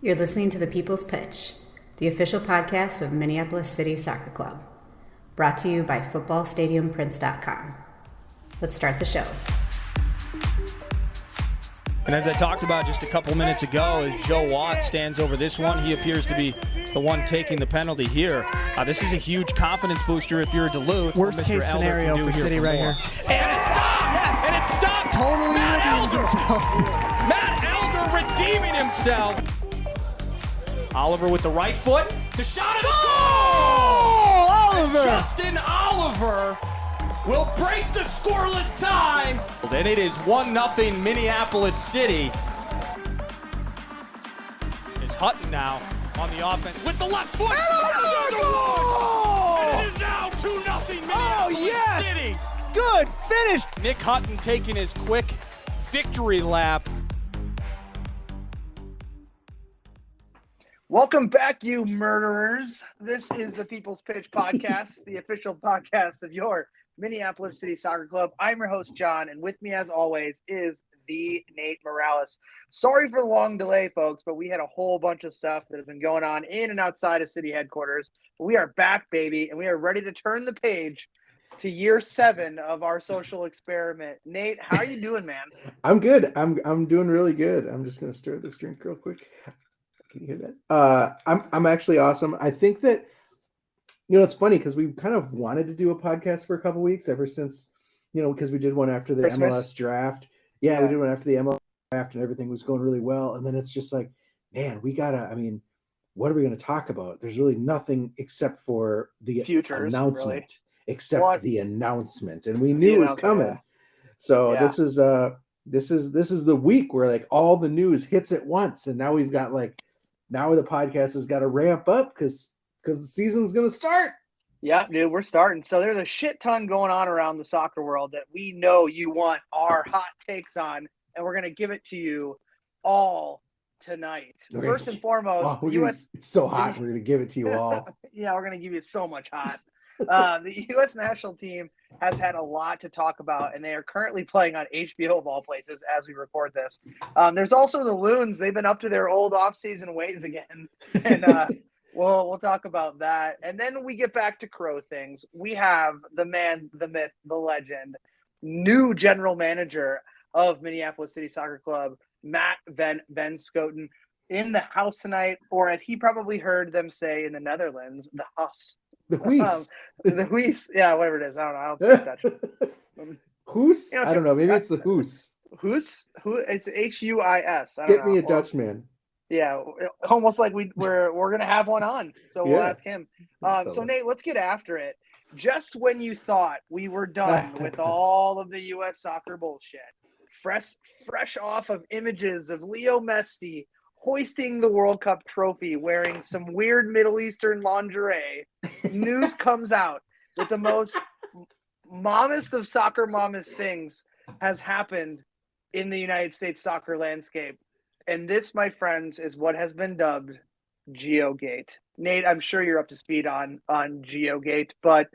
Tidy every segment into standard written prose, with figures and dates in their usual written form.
You're listening to The People's Pitch, the official podcast of Minneapolis City Soccer Club, brought to you by FootballStadiumPrints.com. Let's start the show. And as I talked about just a couple minutes ago, as Joe Watt stands over this one, he appears to be the one taking the penalty here. This is a huge confidence booster if you're Duluth. Worst case scenario for City right here. And it stopped! Yes! And it stopped! Totally redeems himself. Matt Elder redeeming himself. Oliver with the right foot. The shot of the goal! Oliver! And Justin Oliver will break the scoreless tie. And it is 1-0 Minneapolis City. Is Hutton now on the offense with the left foot. And it is now 2-0 Minneapolis City. Good finish. Nick Hutton taking his quick victory lap. Welcome back, you murderers. This is the People's Pitch Podcast, the official podcast of your Minneapolis City Soccer Club. I'm your host, John, and with me, as always, is the Nate Morales. Sorry for the long delay, folks, but we had a whole bunch of stuff that has been going on in and outside of city headquarters. We are back, baby, and we are ready to turn the page to year 7 of our social experiment. Nate, how are you doing, man? I'm good. I'm doing really good. I'm just gonna stir this drink real quick. Can you hear that? I'm actually awesome. I think that, it's funny because we kind of wanted to do a podcast for a couple weeks ever since, because we did one after the Christmas? MLS draft. Yeah, we did one after the MLS draft and everything was going really well. And then it's just like, man, what are we going to talk about? There's really nothing except for the Futures, announcement, really. except the announcement. And we knew it was coming. Yeah. So Yeah. this is the week where like all the news hits at once. And now we've got now the podcast has got to ramp up because the season's going to start. Yeah, dude, we're starting. So there's a shit ton going on around the soccer world that we know you want our hot takes on, and we're going to give it to you all tonight. Okay. First and foremost, it's so hot. We're going to give it to you all. Yeah, we're going to give you so much hot. The U.S. national team has had a lot to talk about, and they are currently playing on HBO of all places as we record this. There's also the Loons. They've been up to their old off-season ways again, and we'll talk about that. And then we get back to Crow things. We have the man, the myth, the legend, new general manager of Minneapolis City Soccer Club, Matt VanBenschoten, in the house tonight, or as he probably heard them say in the Netherlands, the Hus. The Huis. The Huis. Yeah, whatever it is. I don't know. I don't speak Dutch. Huis? I don't know. Maybe it's the Huis. Huis? It's Huis. Get me a Dutchman. Yeah, almost like we're gonna have one on. So we'll ask him. So Nate, let's get after it. Just when you thought we were done with all of the U.S. soccer bullshit, fresh off of images of Leo Messi hoisting the World Cup trophy wearing some weird Middle Eastern lingerie, news comes out that the most mommest of soccer mommest things has happened in the United States soccer landscape. And this, my friends, is what has been dubbed GeoGate. Nate, I'm sure you're up to speed on GeoGate, but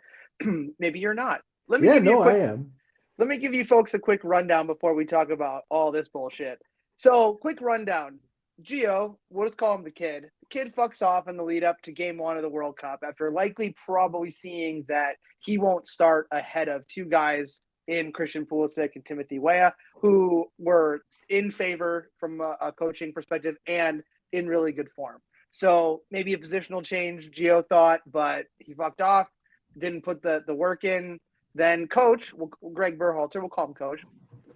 maybe you're not. I am. Let me give you folks a quick rundown before we talk about all this bullshit. So, quick rundown. Gio, we'll just call him the kid. The kid fucks off in the lead up to game 1 of the World Cup after likely probably seeing that he won't start ahead of two guys in Christian Pulisic and Timothy Weah, who were in favor from a coaching perspective and in really good form. So maybe a positional change, Gio thought, but he fucked off, didn't put the work in. Then coach, Greg Berhalter, we'll call him coach.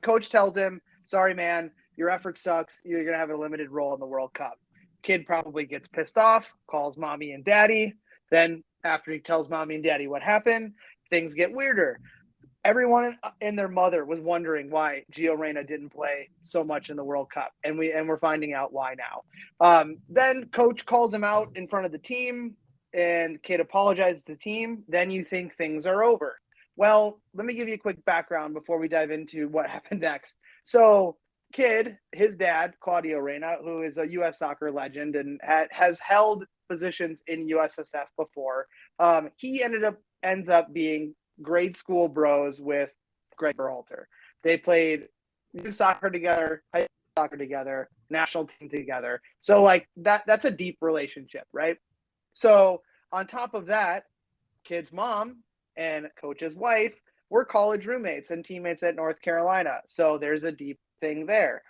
Coach tells him, sorry, man, your effort sucks. You're going to have a limited role in the World Cup. Kid probably gets pissed off, calls mommy and daddy. Then after he tells mommy and daddy what happened, things get weirder. Everyone and their mother was wondering why Gio Reyna didn't play so much in the World Cup. And we're finding out why now. Then coach calls him out in front of the team and kid apologizes to the team. Then you think things are over. Well, let me give you a quick background before we dive into what happened next. So, kid, his dad, Claudio Reyna, who is a U.S. soccer legend and has held positions in USSF before, he ends up being grade school bros with Greg Berhalter. They played youth soccer together, high school soccer together. national team together. So like that's a deep relationship, right? So on top of that, kid's mom and coach's wife were college roommates and teammates at North Carolina. So there's a deep thing there.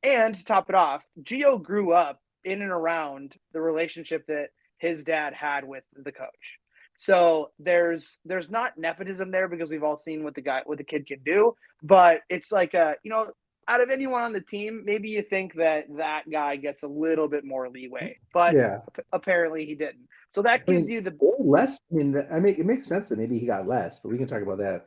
And to top it off, Gio grew up in and around the relationship that his dad had with the coach. So there's not nepotism there because we've all seen what the kid can do, but it's like out of anyone on the team, maybe you think that guy gets a little bit more leeway, but apparently he didn't. So that gives you the less. It makes sense that maybe he got less, but we can talk about that.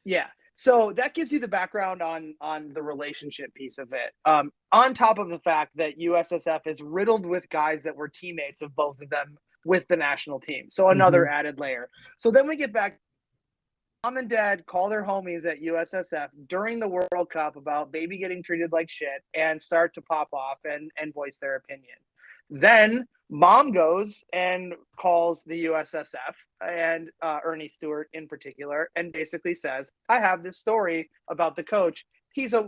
Yeah. So that gives you the background on the relationship piece of it. On top of the fact that USSF is riddled with guys that were teammates of both of them with the national team. So another added layer. So then we get back. Mom and dad call their homies at USSF during the World Cup about baby getting treated like shit and start to pop off and voice their opinion. Then mom goes and calls the USSF and Ernie Stewart in particular, and basically says, "I have this story about the coach. He's a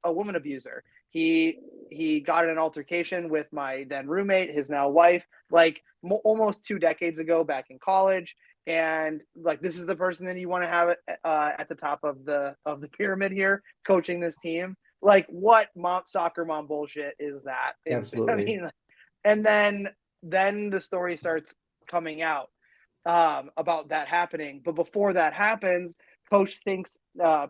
woman abuser. He got in an altercation with my then roommate, his now wife, like almost 2 decades ago back in college." And like, this is the person that you want to have at the top of the pyramid here, coaching this team. Like, what soccer mom bullshit is that? Absolutely. I mean, and then the story starts coming out about that happening. But before that happens, coach thinks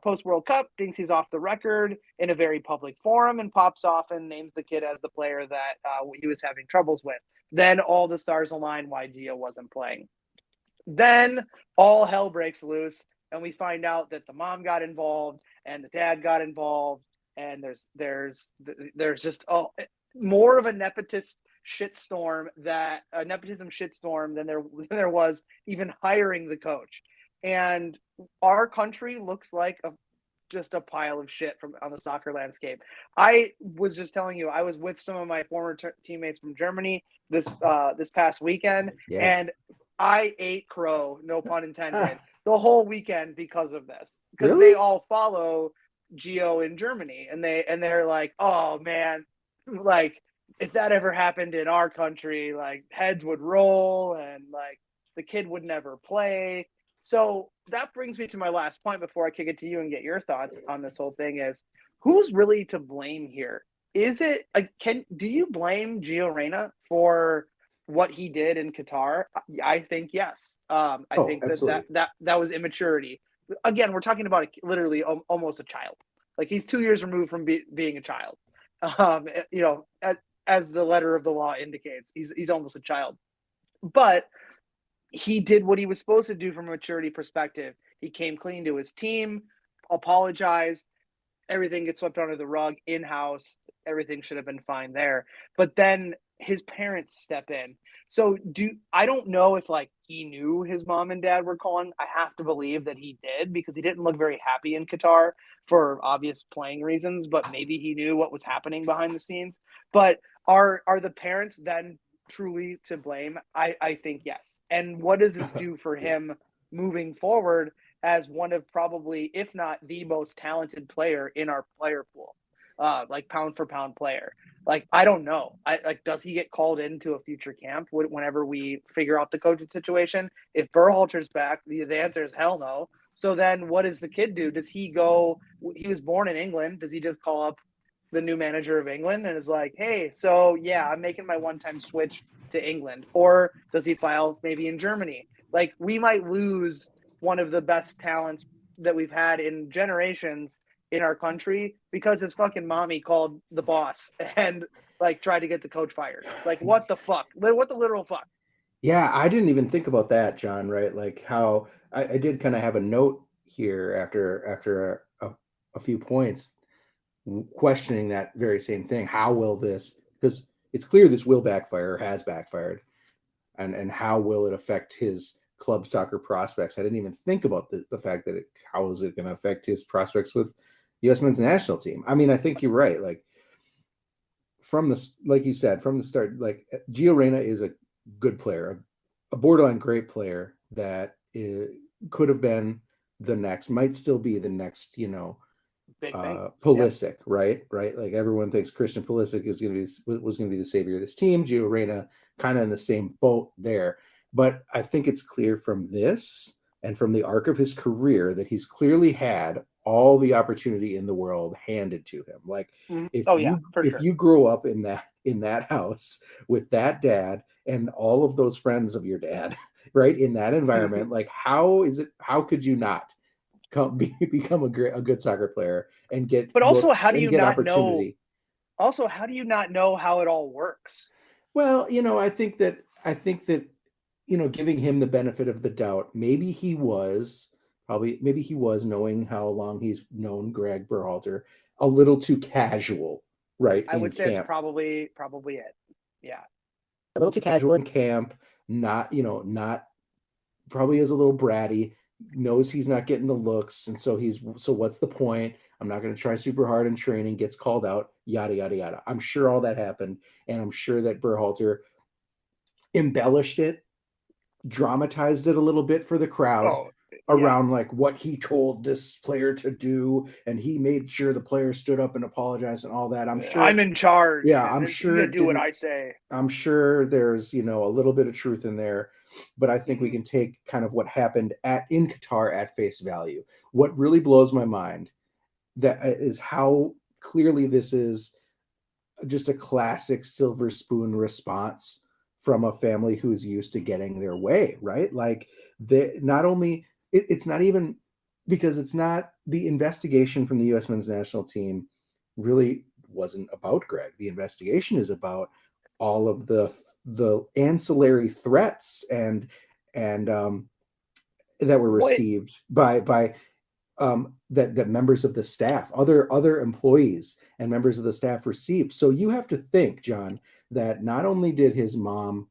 post World Cup thinks he's off the record in a very public forum and pops off and names the kid as the player that he was having troubles with. Then all the stars align why Gio wasn't playing. Then all hell breaks loose, and we find out that the mom got involved and the dad got involved, and there's just more of a nepotism shitstorm than there was even hiring the coach. And our country looks like just a pile of shit on the soccer landscape. I was just telling you, I was with some of my former teammates from Germany this past weekend, and I ate crow, no pun intended, the whole weekend because of this. Because they all follow Gio in Germany, and they're like, "Oh man, like if that ever happened in our country, like heads would roll, and like the kid would never play." So that brings me to my last point before I kick it to you and get your thoughts on this whole thing: is who's really to blame here? Is it do you blame Gio Reyna for what he did in Qatar? I think yes. I think that was immaturity. Again, we're talking about literally almost a child. Like, he's 2 years removed from being a child. As the letter of the law indicates, he's almost a child. But he did what he was supposed to do from a maturity perspective. He came clean to his team, apologized. Everything gets swept under the rug in-house. Everything should have been fine there. But then his parents step in. So I don't know if like he knew his mom and dad were calling. I have to believe that he did, because he didn't look very happy in Qatar for obvious playing reasons, but maybe he knew what was happening behind the scenes. But are the parents then truly to blame? I think yes. And what does this do for him moving forward as one of probably, if not the most talented player in our player pool, like pound for pound player? Like, I don't know. Does he get called into a future camp whenever we figure out the coaching situation? If Berhalter's back, the answer is hell no. So then what does the kid do? Does he go, he was born in England, does he just call up the new manager of England and is like, "Hey, so yeah, I'm making my one-time switch to England"? Or does he file maybe in Germany? Like, we might lose one of the best talents that we've had in generations in our country because his fucking mommy called the boss and like tried to get the coach fired. Like, what the fuck? What the literal fuck? Yeah, I didn't even think about that, John, right? Like, how I did kind of have a note here after a few points questioning that very same thing. How will this, because it's clear this will backfire, has backfired, and how will it affect his club soccer prospects? I didn't even think about the fact that how is it going to affect his prospects with U.S. men's national team. I mean, I think you're right. Like, like you said, from the start, like, Gio Reyna is a good player, a borderline great player that could have been the next, might still be the next, Big thing. Pulisic, right? Like everyone thinks Christian Pulisic was going to be the savior of this team. Gio Reyna kind of in the same boat there. But I think it's clear from this and from the arc of his career that he's clearly had all the opportunity in the world handed to him. Like if you grow up in that house with that dad and all of those friends of your dad, right, in that environment, like how could you not become a good soccer playor and get but also how do you not know how it all works? Well, I think that giving him the benefit of the doubt, maybe he was knowing how long he's known Greg Berhalter a little too casual, right? I would say it's probably it. Yeah. A little too casual in camp, not probably is a little bratty, knows he's not getting the looks, and so what's the point? I'm not going to try super hard in training, gets called out, yada, yada, yada. I'm sure all that happened, and I'm sure that Berhalter embellished it, dramatized it a little bit for the crowd around like what he told this player to do, and he made sure the player stood up and apologized and all that. I'm sure I'm in charge. Yeah, I'm sure to do what I say. I'm sure there's a little bit of truth in there, but I think we can take kind of what happened in Qatar at face value. What really blows my mind that is how clearly this is just a classic silver spoon response from a family who's used to getting their way, right? Like it's not even because it's not the investigation from the U.S. men's national team really wasn't about Greg. The investigation is about all of the ancillary threats and that were received by that members of the staff, other employees and members of the staff received. So you have to think, John, that not only did his mom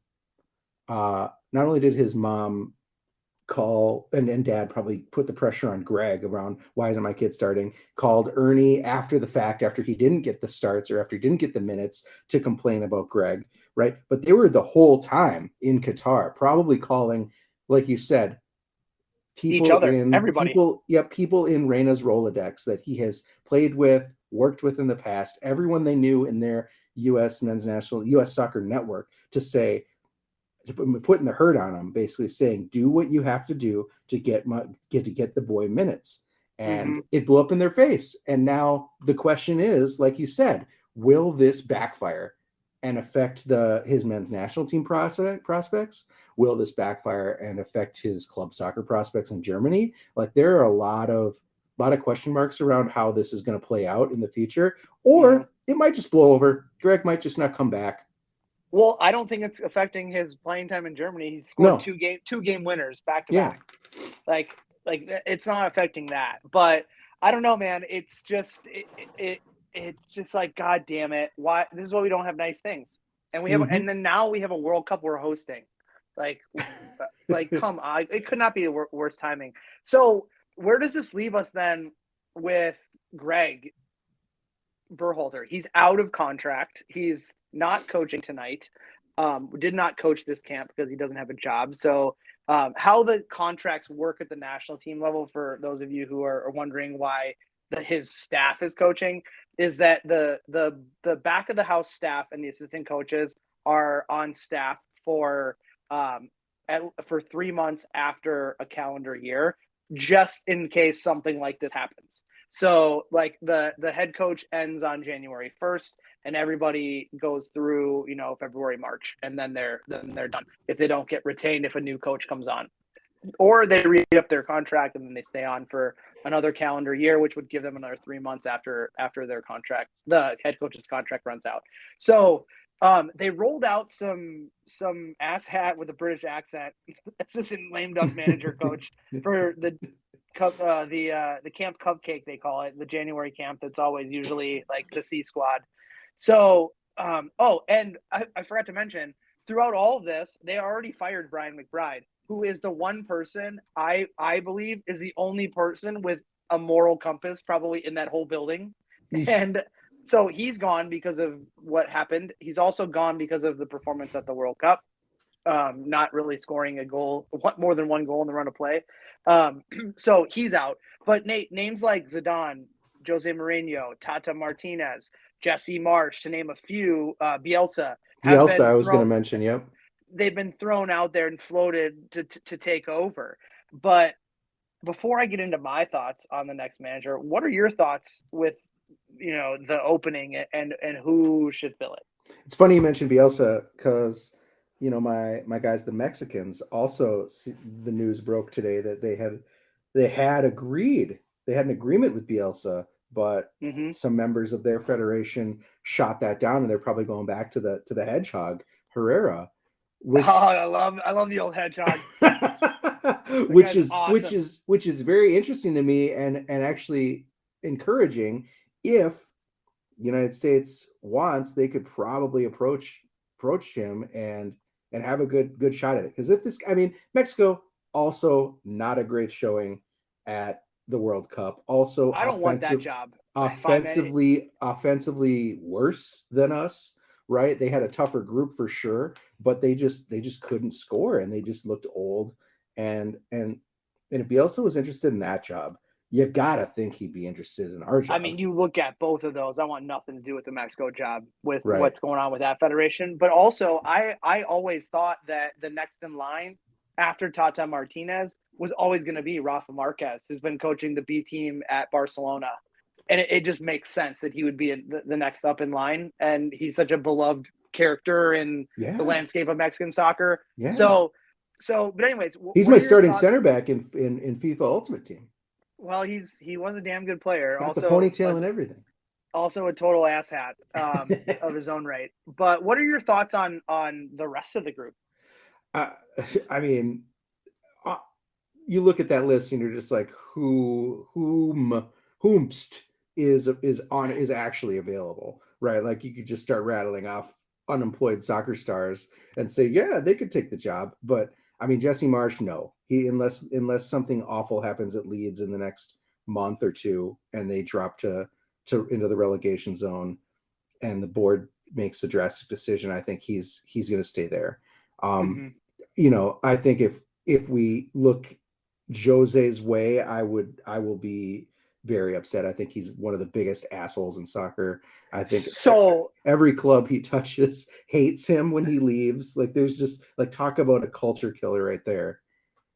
call and dad probably put the pressure on Greg around why isn't my kid starting, called Ernie after the fact, after he didn't get the starts or after he didn't get the minutes to complain about Greg, right? But they were the whole time in Qatar probably calling, like you said, people in Reyna's Rolodex that he has played with, worked with in the past, everyone they knew in their U.S. soccer network to putting the hurt on him, basically saying, do what you have to do to get the boy minutes. And it blew up in their face. And now the question is, like you said, will this backfire and affect his men's national team prospects? Will this backfire and affect his club soccer prospects in Germany? Like there are a lot of question marks around how this is going to play out in the future, or it might just blow over. Greg might just not come back. Well, I don't think it's affecting his playing time in Germany. He scored two game winners back to back. Like it's not affecting that. But I don't know, man. It's just it's just like, God damn it. Why? This is why we don't have nice things. And we have and then now we have a World Cup we're hosting. Like come on. It could not be the worst timing. So where does this leave us then with Greg Berhalter? He's out of contract. He's not coaching tonight. Did not coach this camp because he doesn't have a job. So how the contracts work at the national team level, for those of you who are wondering why his staff is coaching, is that the back of the house staff and the assistant coaches are on staff for 3 months after a calendar year, just in case something like this happens. So like the head coach ends on January 1st and everybody goes through, February, March, and then they're done if they don't get retained if a new coach comes on. Or they re-up their contract and then they stay on for another calendar year, which would give them another 3 months after their contract, the head coach's contract runs out. So they rolled out some asshat with a British accent, assistant lame duck manager coach for the camp cupcake, they call it, the January camp that's always usually like the C squad. So and I forgot to mention, throughout all of this, they already fired Brian McBride, who is the one person I believe is the only person with a moral compass probably in that whole building. And so he's gone because of what happened. He's also gone because of the performance at the World Cup, not really scoring a goal, more than one goal in the run of play. So he's out. But Nate, names like Zidane, Jose Mourinho, Tata Martinez, Jesse Marsch, to name a few, Bielsa. I was going to mention, yep. They've been thrown out there and floated to take over. But before I get into my thoughts on the next manager, what are your thoughts with, the opening and who should fill it? It's funny you mentioned Bielsa because, my guys, the Mexicans, also, the news broke today that they had agreed. They had an agreement with Bielsa, but some members of their federation shot that down, and they're probably going back to the hedgehog, Herrera. I love the old hedgehog. which is awesome. which is very interesting to me and actually encouraging. If the United States wants, they could probably approach him and have a good shot at it. Because Mexico also not a great showing at the World Cup. Also, I don't want that job. Offensively worse than us. Right, they had a tougher group for sure, but they just couldn't score, and they just looked old. And if Bielsa was interested in that job, you gotta think he'd be interested in our job. I mean, you look at both of those. I want nothing to do with the Mexico job, with what's going on with that federation. But also, I always thought that the next in line after Tata Martinez was always going to be Rafa Marquez, who's been coaching the B team at Barcelona. And it just makes sense that he would be the next up in line. And he's such a beloved character in the landscape of Mexican soccer. Yeah. So, but anyways, he's my starting center back in FIFA Ultimate Team. Well, he was a damn good player. Got also the ponytail and everything. Also a total asshat of his own right. But what are your thoughts on the rest of the group? You look at that list and you're just like, whomst is actually available, right? Like you could just start rattling off unemployed soccer stars and say, yeah, they could take the job. But Jesse Marsch, no, unless something awful happens at Leeds in the next month or two and they drop to into the relegation zone and the board makes a drastic decision, I think he's going to stay there. I think if we look Jose's way, I will be very upset. I think he's one of the biggest assholes in soccer. I think every club he touches hates him when he leaves. Like there's just talk about a culture killer right there.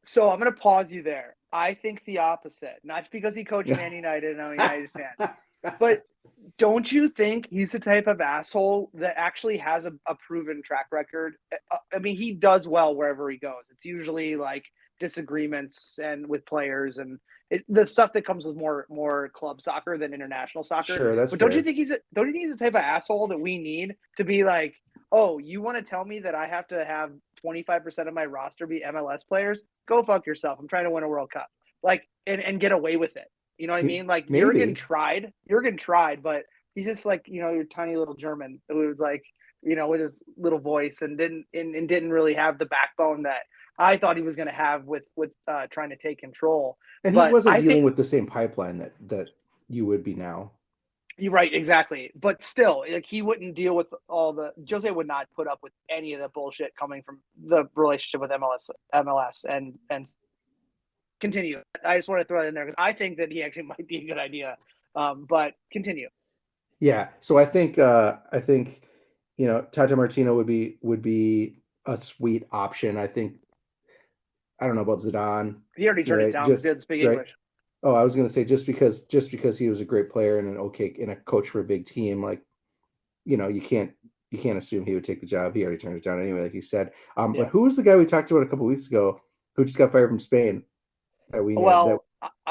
So I'm going to pause you there. I think the opposite, not because he coached Man United and I'm a United fan, but don't you think he's the type of asshole that actually has a proven track record? He does well wherever he goes. It's usually like disagreements and with players and the stuff that comes with more club soccer than international soccer. Sure, that's but fair. Don't you think he's the type of asshole that we need to be like, oh, you want to tell me that I have to have 25% of my roster be MLS players? Go fuck yourself. I'm trying to win a World Cup. And get away with it. You know what I mean? Like maybe. Jurgen tried, but he's just like, your tiny little German who was like, with his little voice and didn't really have the backbone that I thought he was going to have with trying to take control. And he wasn't dealing with the same pipeline that you would be now. You're right, exactly. But still, he wouldn't deal with Jose would not put up with any of the bullshit coming from the relationship with MLS and continue. I just want to throw that in there because I think that he actually might be a good idea. But continue. Yeah. So I think Tata Martino would be a sweet option. I don't know about Zidane. He already turned it down. He didn't speak English. Oh, I was going to say just because he was a great player and a coach for a big team, you can't assume he would take the job. He already turned it down anyway, like you said. But who was the guy we talked about a couple weeks ago who just got fired from Spain? I'm going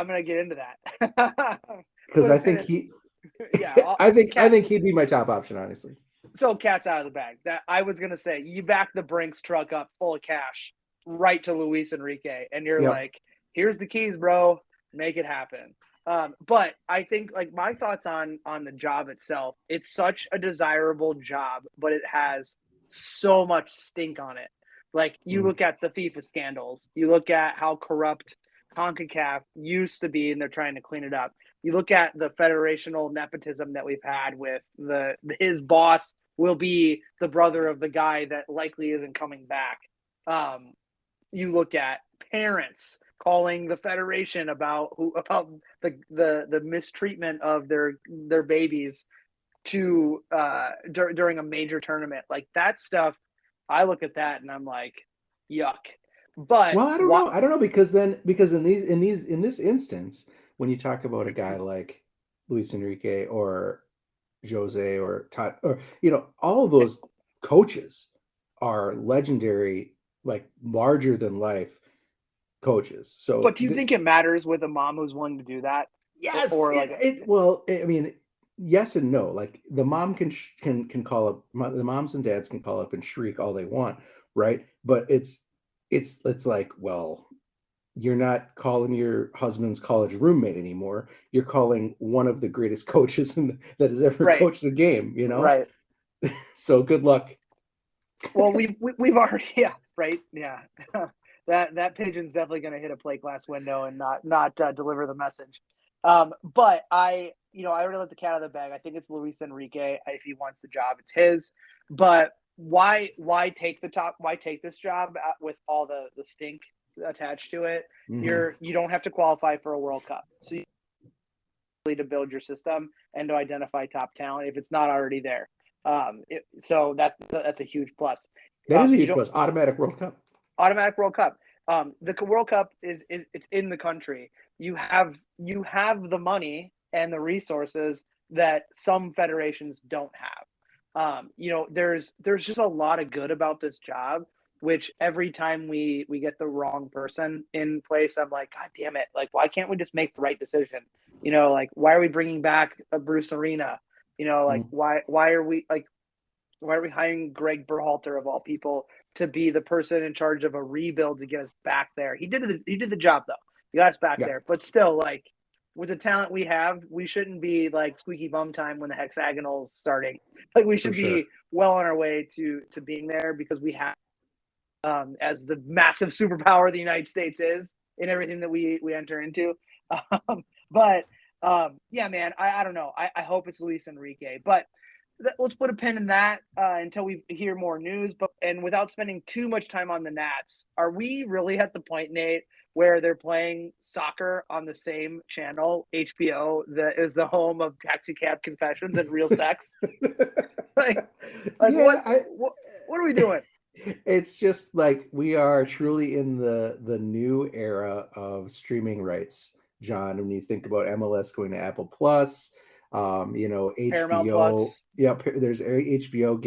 to get into that because I think I think he'd be my top option, honestly. So cat's out of the bag. That I was going to say, you back the Brinks truck up full of cash right to Luis Enrique, and you're like, here's the keys, bro. Make it happen. But I think my thoughts on the job itself, it's such a desirable job, but it has so much stink on it. You look at the FIFA scandals, you look at how corrupt CONCACAF used to be, and they're trying to clean it up. You look at the federational nepotism that we've had with his boss will be the brother of the guy that likely isn't coming back. You look at parents calling the federation about the mistreatment of their babies during a major tournament. Like that stuff, I look at that and I'm like, yuck. But I don't know because in this instance, when you talk about a guy like Luis Enrique or Jose or Todd, or all of those coaches are legendary, like larger than life coaches. So, but do you think it matters with a mom who's willing to do that? Yes. Or I mean, yes and no. Like the mom can call up, the moms and dads can call up and shriek all they want, right? But it's like, well, you're not calling your husband's college roommate anymore. You're calling one of the greatest coaches that has ever coached the game. Right. So good luck. Well, we've already that pigeon's definitely going to hit a plate glass window and not deliver the message. But I already let the cat out of the bag. I think it's Luis Enrique. If he wants the job, it's his. But why take this job with all the stink attached to it? Mm-hmm. You don't have to qualify for a World Cup, so you need to build your system and to identify top talent if it's not already there. So that's a huge plus. That is a huge plus. Automatic World Cup. The World Cup is it's in the country. You have the money and the resources that some federations don't have. There's just a lot of good about this job, which every time we get the wrong person in place, I'm like, God damn it. Like, why can't we just make the right decision? Like, why are we bringing back a Bruce Arena? Why are we hiring Greg Berhalter of all people to be the person in charge of a rebuild to get us back there? He did the job though. He got us back there, but still, like, with the talent we have, we shouldn't be like squeaky bum time when the hexagonal's starting. Like, we should be well on our way to being there because we have, as the massive superpower the United States is in everything that we enter into. Yeah, man, I don't know. I hope it's Luis Enrique, but let's put a pin in that until we hear more news. And without spending too much time on the Nats, are we really at the point, Nate, where they're playing soccer on the same channel, HBO, that is the home of Taxi Cab Confessions and Real Sex? What are we doing? It's just like we are truly in the new era of streaming rights, John. When you think about MLS going to Apple Plus, HBO, there's HBO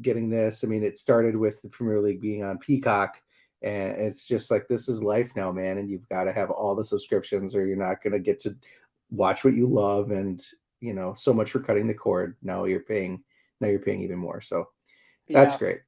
getting this. I mean, it started with the Premier League being on Peacock, and it's just like, this is life now, man. And you've got to have all the subscriptions, or you're not going to get to watch what you love. And so much for cutting the cord. Now you're paying even more. So that's great.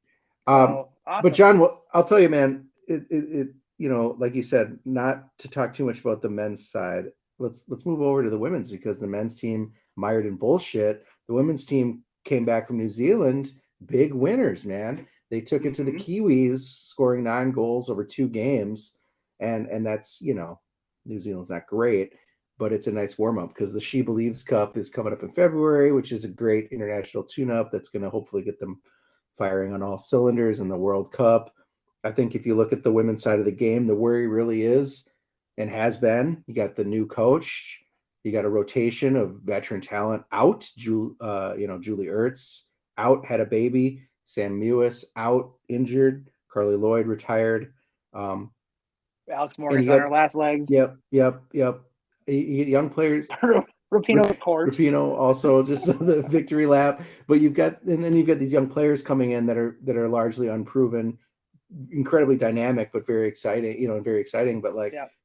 Awesome. But John, I'll tell you, man, it like you said, not to talk too much about the men's side. Let's move over to the women's, because the men's team mired in bullshit. The women's team came back from New Zealand, big winners, man. They took it to the Kiwis, scoring 9 goals over 2 games. And that's, New Zealand's not great, but it's a nice warm-up because the She Believes Cup is coming up in February, which is a great international tune-up that's going to hopefully get them firing on all cylinders in the World Cup. I think if you look at the women's side of the game, the worry really is, and has been, you got the new coach, you got a rotation of veteran talent out. Julie Ertz out, had a baby. Sam Mewis out, injured. Carly Lloyd retired. Alex Morgan's on her last legs. Yep. You get young players. Rapinoe, of course. Rapinoe also just the victory lap. But you've got these young players coming in that are largely unproven, incredibly dynamic, but very exciting. Very exciting. But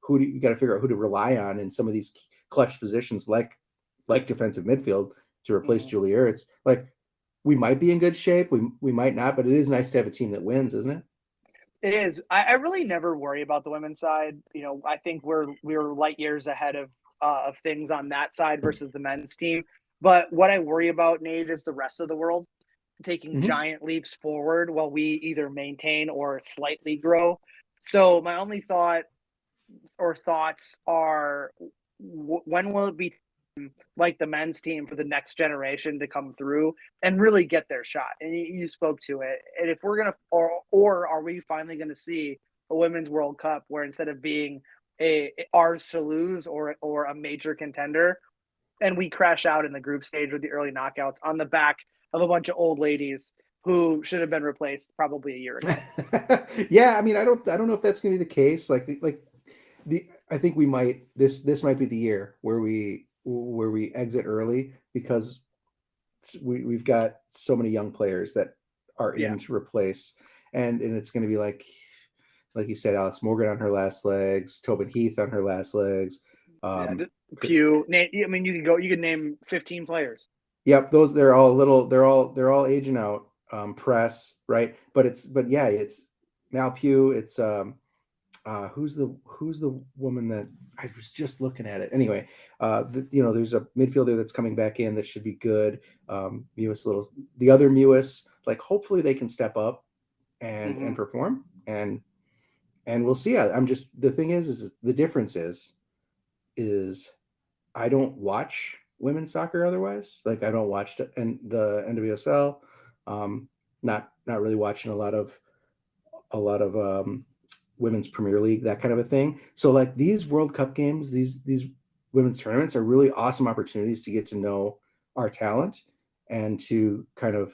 who do you got to figure out who to rely on in some of these clutch positions, like defensive midfield, to replace Julie Ertz. Like, we might be in good shape. We might not, but it is nice to have a team that wins, isn't it? It is. I really never worry about the women's side. I think we're light years ahead of things on that side versus the men's team. But what I worry about, Nate, is the rest of the world taking giant leaps forward while we either maintain or slightly grow. So my only thoughts are, when will it be like the men's team for the next generation to come through and really get their shot? And you spoke to it. And if we're going to, or are we finally going to see a Women's World Cup where instead of being ours to lose or a major contender, and we crash out in the group stage with the early knockouts on the back of a bunch of old ladies who should have been replaced probably a year ago. Yeah, I mean, I don't know if that's going to be the case. I think we might this might be the year where we exit early because we've got so many young players that are in to replace, and it's going to be like you said, Alex Morgan on her last legs, Tobin Heath on her last legs. Pew. I mean, you could name 15 players. Yep, they're all aging out. Press, right? But it's Mal Pugh. It's who's the woman that I was just looking at it. Anyway, there's a midfielder that's coming back in that should be good. The other Mewis, like hopefully they can step up and perform and we'll see. The thing is the difference is I don't watch women's soccer otherwise. Like I don't watch the NWSL. Not really watching a lot of women's Premier League, that kind of a thing. So like these World Cup games, these women's tournaments are really awesome opportunities to get to know our talent and to kind of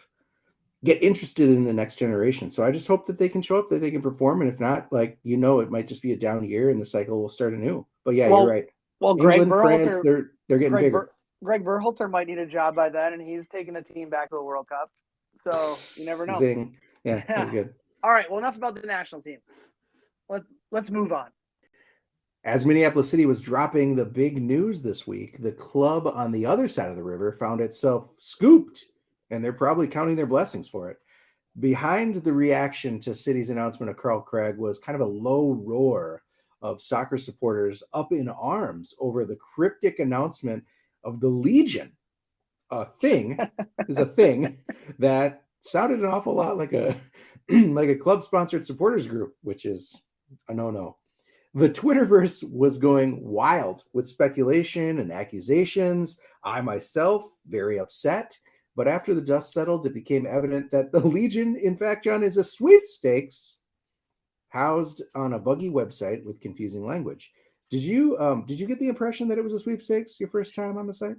get interested in the next generation. So I just hope that they can show up, that they can perform. And if not, it might just be a down year and the cycle will start anew. But yeah, you're right. Well, England, France, they're getting bigger. Greg Berhalter might need a job by then, and he's taking a team back to a World Cup. So you never know. Zing. Yeah, that's good. All right. Well, enough about the national team. Let's move on. As Minneapolis City was dropping the big news this week, the club on the other side of the river found itself scooped, and they're probably counting their blessings for it. Behind the reaction to City's announcement of Carl Craig was kind of a low roar of soccer supporters up in arms over the cryptic announcement of the Legion. A thing that sounded an awful lot like a club-sponsored supporters group, which is a no-no. The Twitterverse was going wild with speculation and accusations. I myself, very upset. But after the dust settled, it became evident that the Legion, in fact, John, is a sweepstakes housed on a buggy website with confusing language. Did you get the impression that it was a sweepstakes your first time on the site?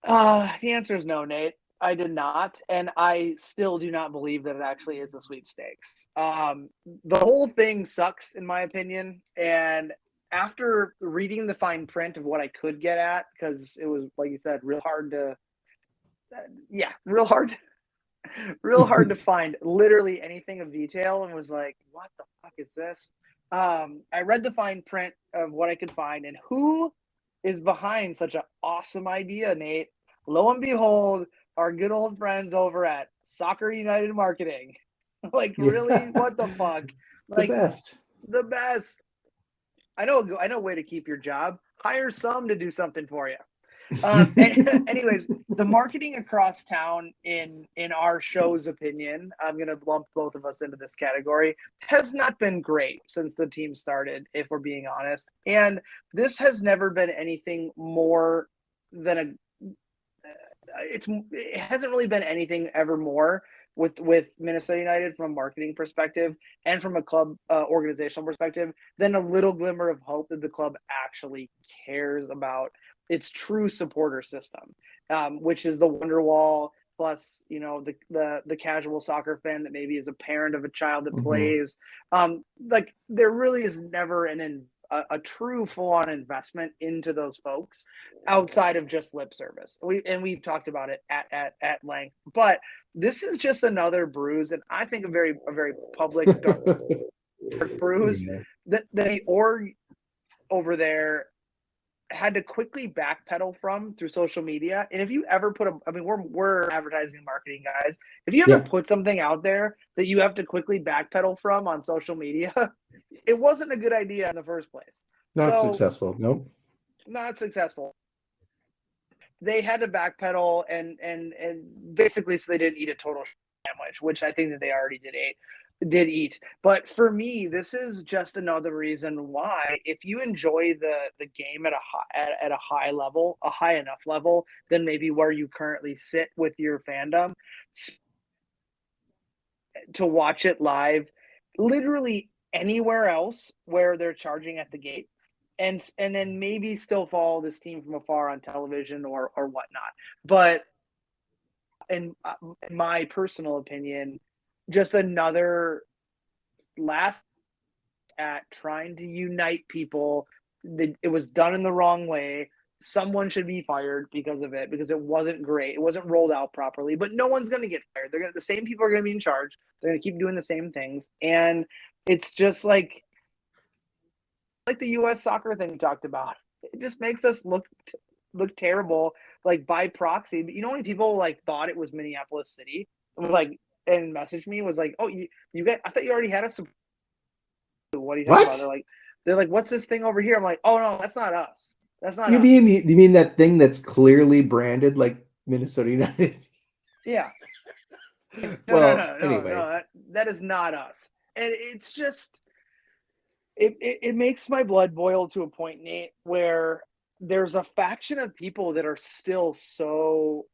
The answer is no, Nate. I did not, and I still do not believe that it actually is a sweepstakes. The whole thing sucks, in my opinion. And after reading the fine print of what I could get at, because it was, like you said, real hard to find literally anything of detail, and was like, what the fuck is this? I read the fine print of what I could find, and who is behind such an awesome idea, Nate? Lo and behold, our good old friends over at Soccer United Marketing. Really? What the fuck? The best. I know a way to keep your job. Hire some to do something for you. Anyways, the marketing across town, in our show's opinion, I'm going to lump both of us into this category, has not been great since the team started, if we're being honest. And this has never been anything more than it hasn't really been anything ever more with Minnesota United from a marketing perspective and from a club organizational perspective than a little glimmer of hope that the club actually cares about its true supporter system, which is the Wonderwall plus, the casual soccer fan that maybe is a parent of a child that plays. There really is never a true full-on investment into those folks outside of just lip service. We've talked about it at length, but this is just another bruise, and I think a very public dark bruise that the org over there had to quickly backpedal from through social media. And if you ever we're advertising and marketing guys. If you ever put something out there that you have to quickly backpedal from on social media, it wasn't a good idea in the first place. Successful. Nope. Not successful. They had to backpedal and basically so they didn't eat a total sandwich, which I think that they already did eat. But for me, this is just another reason why, if you enjoy the game at a high level, a high enough level than maybe where you currently sit with your fandom, to watch it live, literally anywhere else where they're charging at the gate, and then maybe still follow this team from afar on television or whatnot. But in my personal opinion, just another last at trying to unite people. It was done in the wrong way. Someone should be fired because of it, because it wasn't great. It wasn't rolled out properly, but no one's going to get fired. The same people are going to be in charge. They're going to keep doing the same things. And it's just like the U.S. soccer thing we talked about. It just makes us look terrible, like by proxy. But you know how many people like thought it was Minneapolis City and was like, and messaged me was like, "Oh, you got? I thought you already had us." What are you talking about? They're like, "What's this thing over here?" I'm like, "Oh no, that's not us. That's not." You mean that thing that's clearly branded like Minnesota United? Yeah. No, anyway, that is not us, and it's just it makes my blood boil to a point, Nate, where there's a faction of people that are still so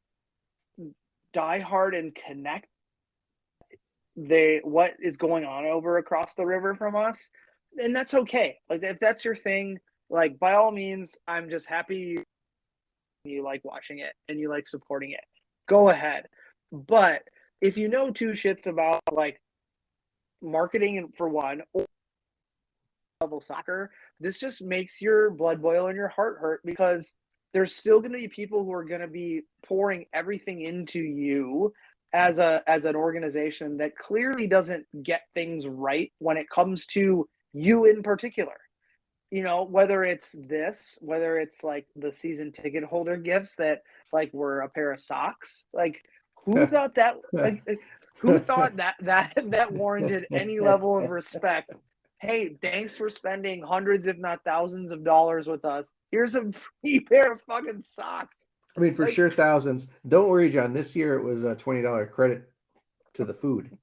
diehard and connect. What is going on over across the river from us, and that's okay. Like if that's your thing, like by all means, I'm just happy you like watching it and you like supporting it. Go ahead. But if you know two shits about like marketing for one or level soccer, this just makes your blood boil and your heart hurt, because there's still going to be people who are going to be pouring everything into you as an organization that clearly doesn't get things right when it comes to you in particular. You know, whether it's like the season ticket holder gifts that like were a pair of socks. Like who thought that that warranted any level of respect? Hey, thanks for spending hundreds, if not thousands of dollars with us. Here's a free pair of fucking socks. I mean, for sure, thousands. Don't worry, John. This year it was a $20 credit to the food.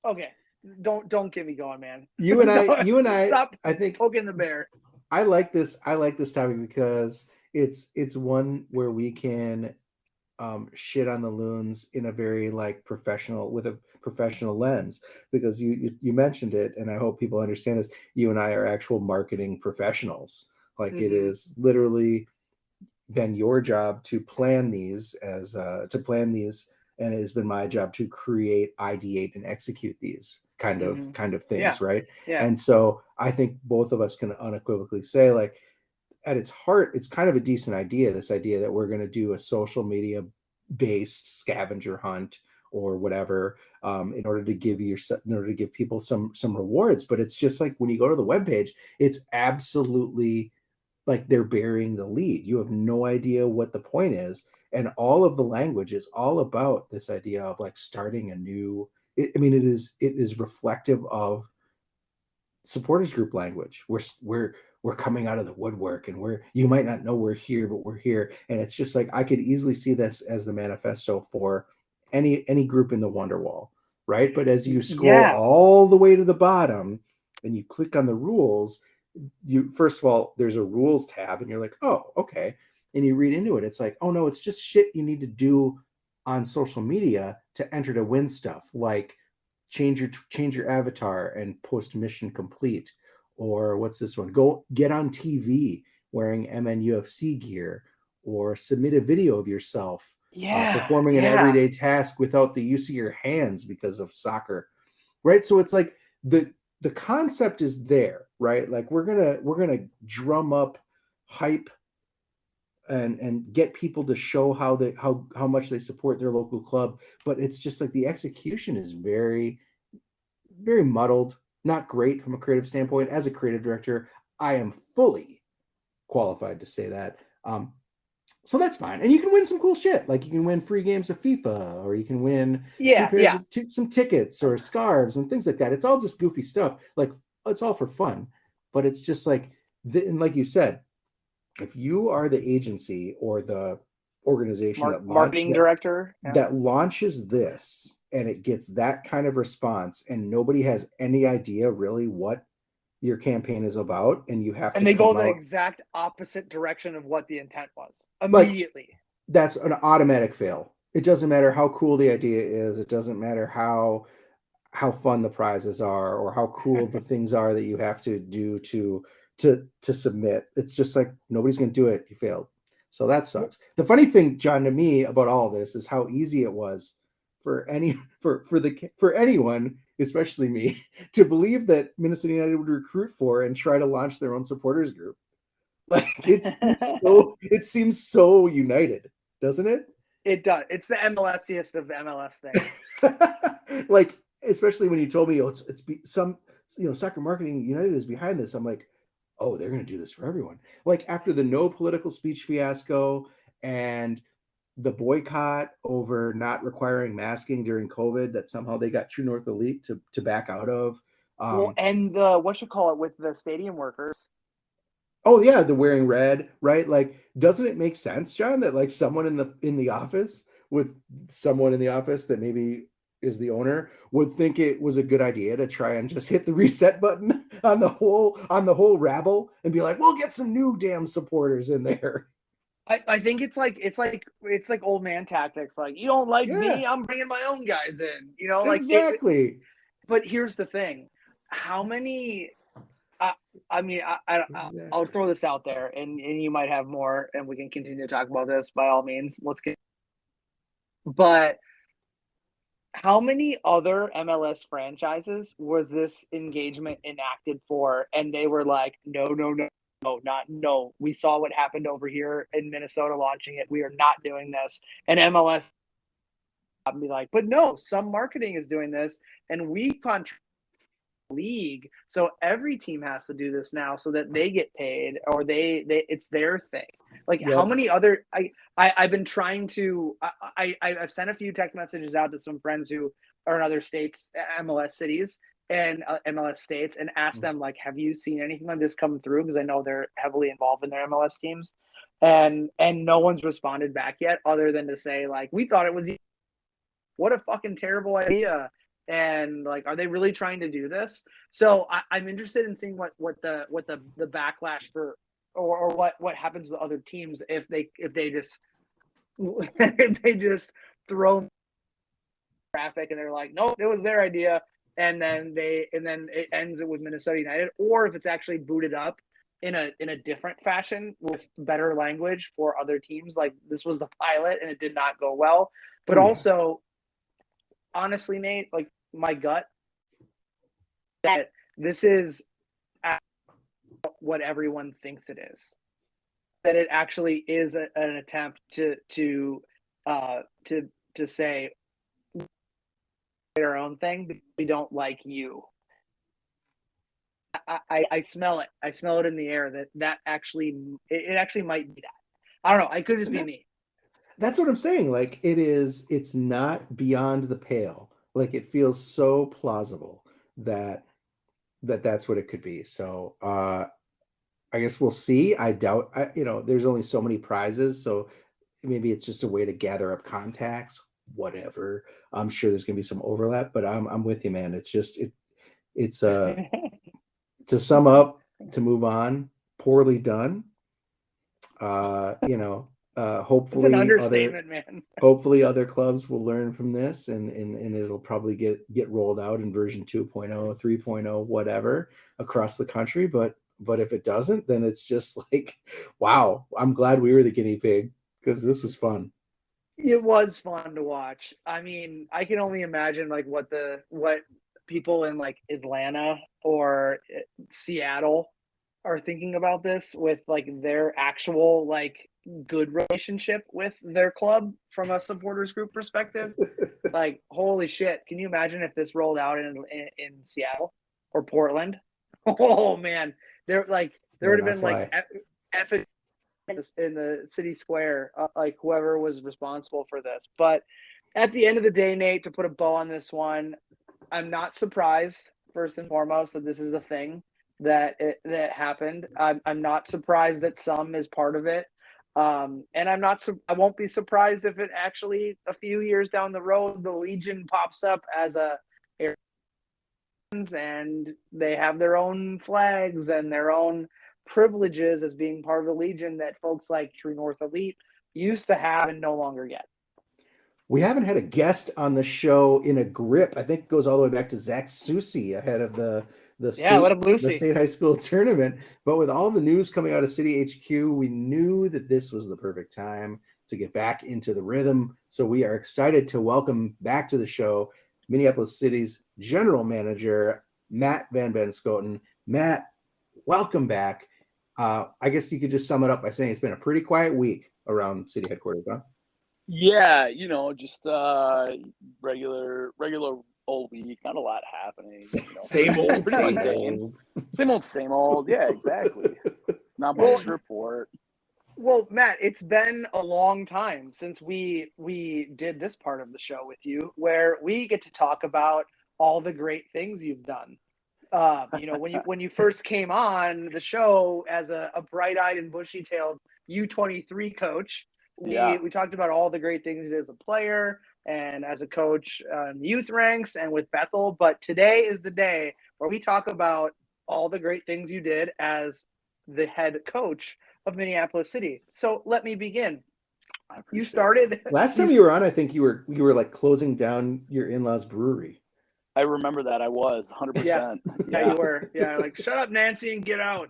Okay, don't get me going, man. You and I. Stop. I think poking the bear. I like this topic because it's one where we can shit on the Loons in a very like professional, with a professional lens, because you mentioned it, and I hope people understand this. You and I are actual marketing professionals. Like it is literally been your job to plan these and it has been my job to create, ideate, and execute these kind of things, right? Yeah. And so I think both of us can unequivocally say, like, at its heart, it's kind of a decent idea, this idea that we're going to do a social media based scavenger hunt or whatever, in order to give people some rewards. But it's just like when you go to the webpage, it's absolutely like they're burying the lead. You have no idea what the point is. And all of the language is all about this idea of like starting a new, it is reflective of supporters group language. We're coming out of the woodwork, and you might not know we're here, but we're here. And it's just like, I could easily see this as the manifesto for any group in the Wonderwall, right? But as you scroll all the way to the bottom and you click on the rules, first of all, there's a rules tab and you're like, oh, okay. And you read into it. It's like, oh no, it's just shit you need to do on social media to enter to win stuff. Like change your avatar and post mission complete. Or what's this one? Go get on TV wearing MNUFC gear, or submit a video of yourself performing an everyday task without the use of your hands because of soccer. Right. So it's like the concept is there, right? Like we're gonna drum up hype and get people to show how much they support their local club, but it's just like the execution is very, very muddled, not great from a creative standpoint. As a creative director, I am fully qualified to say that. So that's fine, and you can win some cool shit. Like you can win free games of FIFA, or you can win some tickets or scarves and things like that. It's all just goofy stuff. Like it's all for fun, but it's just like, and like you said, if you are the agency or the organization marketing director that launches this and it gets that kind of response, and nobody has any idea really what your campaign is about, and you have they go the exact opposite direction of what the intent was immediately. Like, that's an automatic fail. It doesn't matter how cool the idea is. It doesn't matter how how fun the prizes are or how cool the things are that you have to do to submit. It's just like nobody's going to do it. You failed. So that sucks. The funny thing, John, to me about all of this is how easy it was for anyone, especially me, to believe that Minnesota United would recruit for and try to launch their own supporters group. Like it seems so united, doesn't it? It does. It's the MLSiest of MLS things. Like, especially when you told me, Soccer Marketing United is behind this. I'm like, oh, they're going to do this for everyone. Like after the no political speech fiasco and the boycott over not requiring masking during COVID that somehow they got True North Elite to back out of. And with the stadium workers. Oh yeah, the wearing red, right? Like, doesn't it make sense, John, that like someone in the office that maybe is the owner would think it was a good idea to try and just hit the reset button on the whole rabble and be like, we'll get some new damn supporters in there. I think it's like old man tactics. Like, you don't like me, I'm bringing my own guys in. Exactly. But here's the thing: how many? I'll throw this out there, and you might have more, and we can continue to talk about this by all means. But how many other MLS franchises was this engagement enacted for? And they were like, no. We saw what happened over here in Minnesota launching it. We are not doing this. And MLS be like, but no, some marketing is doing this, and we contract league, so every team has to do this now so that they get paid, or they it's their thing. Like, how many other I've been trying to I've sent a few text messages out to some friends who are in other states, MLS cities and MLS states, and asked them, like, have you seen anything like this come through? Because I know they're heavily involved in their MLS teams, and no one's responded back yet, other than to say, like, we thought it was, what a fucking terrible idea. And like, are they really trying to do this? So I'm interested in seeing what the backlash for, or what happens to other teams if they just if they just throw traffic and they're like, nope, it was their idea, and then it ends it with Minnesota United, or if it's actually booted up in a different fashion with better language for other teams. Like, this was the pilot and it did not go well. But also, honestly, Nate, like, my gut that this is what everyone thinks it is. That it actually is an attempt to say our own thing. We don't like you. I smell it. I smell it in the air. That actually might be that. I don't know. I could just be me. That's what I'm saying. Like, it's not beyond the pale. Like, it feels so plausible that that's what it could be. So I guess we'll see. I doubt, there's only so many prizes, so maybe it's just a way to gather up contacts, whatever. I'm sure there's going to be some overlap, but I'm with you, man. It's just, it's to sum up, to move on, poorly done. Hopefully, it's an understatement, man. Hopefully other clubs will learn from this, and it'll probably get rolled out in version 2.0, 3.0, whatever, across the country. But if it doesn't, then it's just like, wow, I'm glad we were the guinea pig, because this was fun. It was fun to watch. I mean, I can only imagine like what people in like Atlanta or Seattle are thinking about this, with like their actual like good relationship with their club from a supporters group perspective. Like, holy shit, can you imagine if this rolled out in Seattle or Portland? Oh man, there would have been like epic in the city square, like whoever was responsible for this. But at the end of the day, Nate, to put a bow on this one, I'm not surprised, first and foremost, that this is a thing that happened. I'm not surprised that some is part of it. And I won't be surprised if it actually, a few years down the road, the Legion pops up as and they have their own flags and their own privileges as being part of the Legion that folks like True North Elite used to have and no longer get. We haven't had a guest on the show in a grip. I think it goes all the way back to Zach Susi ahead of the let him loosey. the state high school tournament. But with all the news coming out of City HQ, we knew that this was the perfect time to get back into the rhythm. So we are excited to welcome back to the show Minneapolis City's general manager, Matt VanBenschoten. Matt, welcome back. I guess you could just sum it up by saying it's been a pretty quiet week around city headquarters, huh? Yeah, just regular old week. Not a lot happening. Same old, pretty mundane. Same old. Yeah, exactly. Not much to report. Well, Matt, it's been a long time since we did this part of the show with you, where we get to talk about all the great things you've done. When you first came on the show as a bright-eyed and bushy-tailed U23 coach, we talked about all the great things you did as a player and as a coach in youth ranks and with Bethel. But today is the day where we talk about all the great things you did as the head coach of Minneapolis City. So let me begin. You started last time you were on. I think you were like closing down your in-laws brewery. I remember that. I was 100%. Yeah, you were. Yeah, like shut up, Nancy, and get out.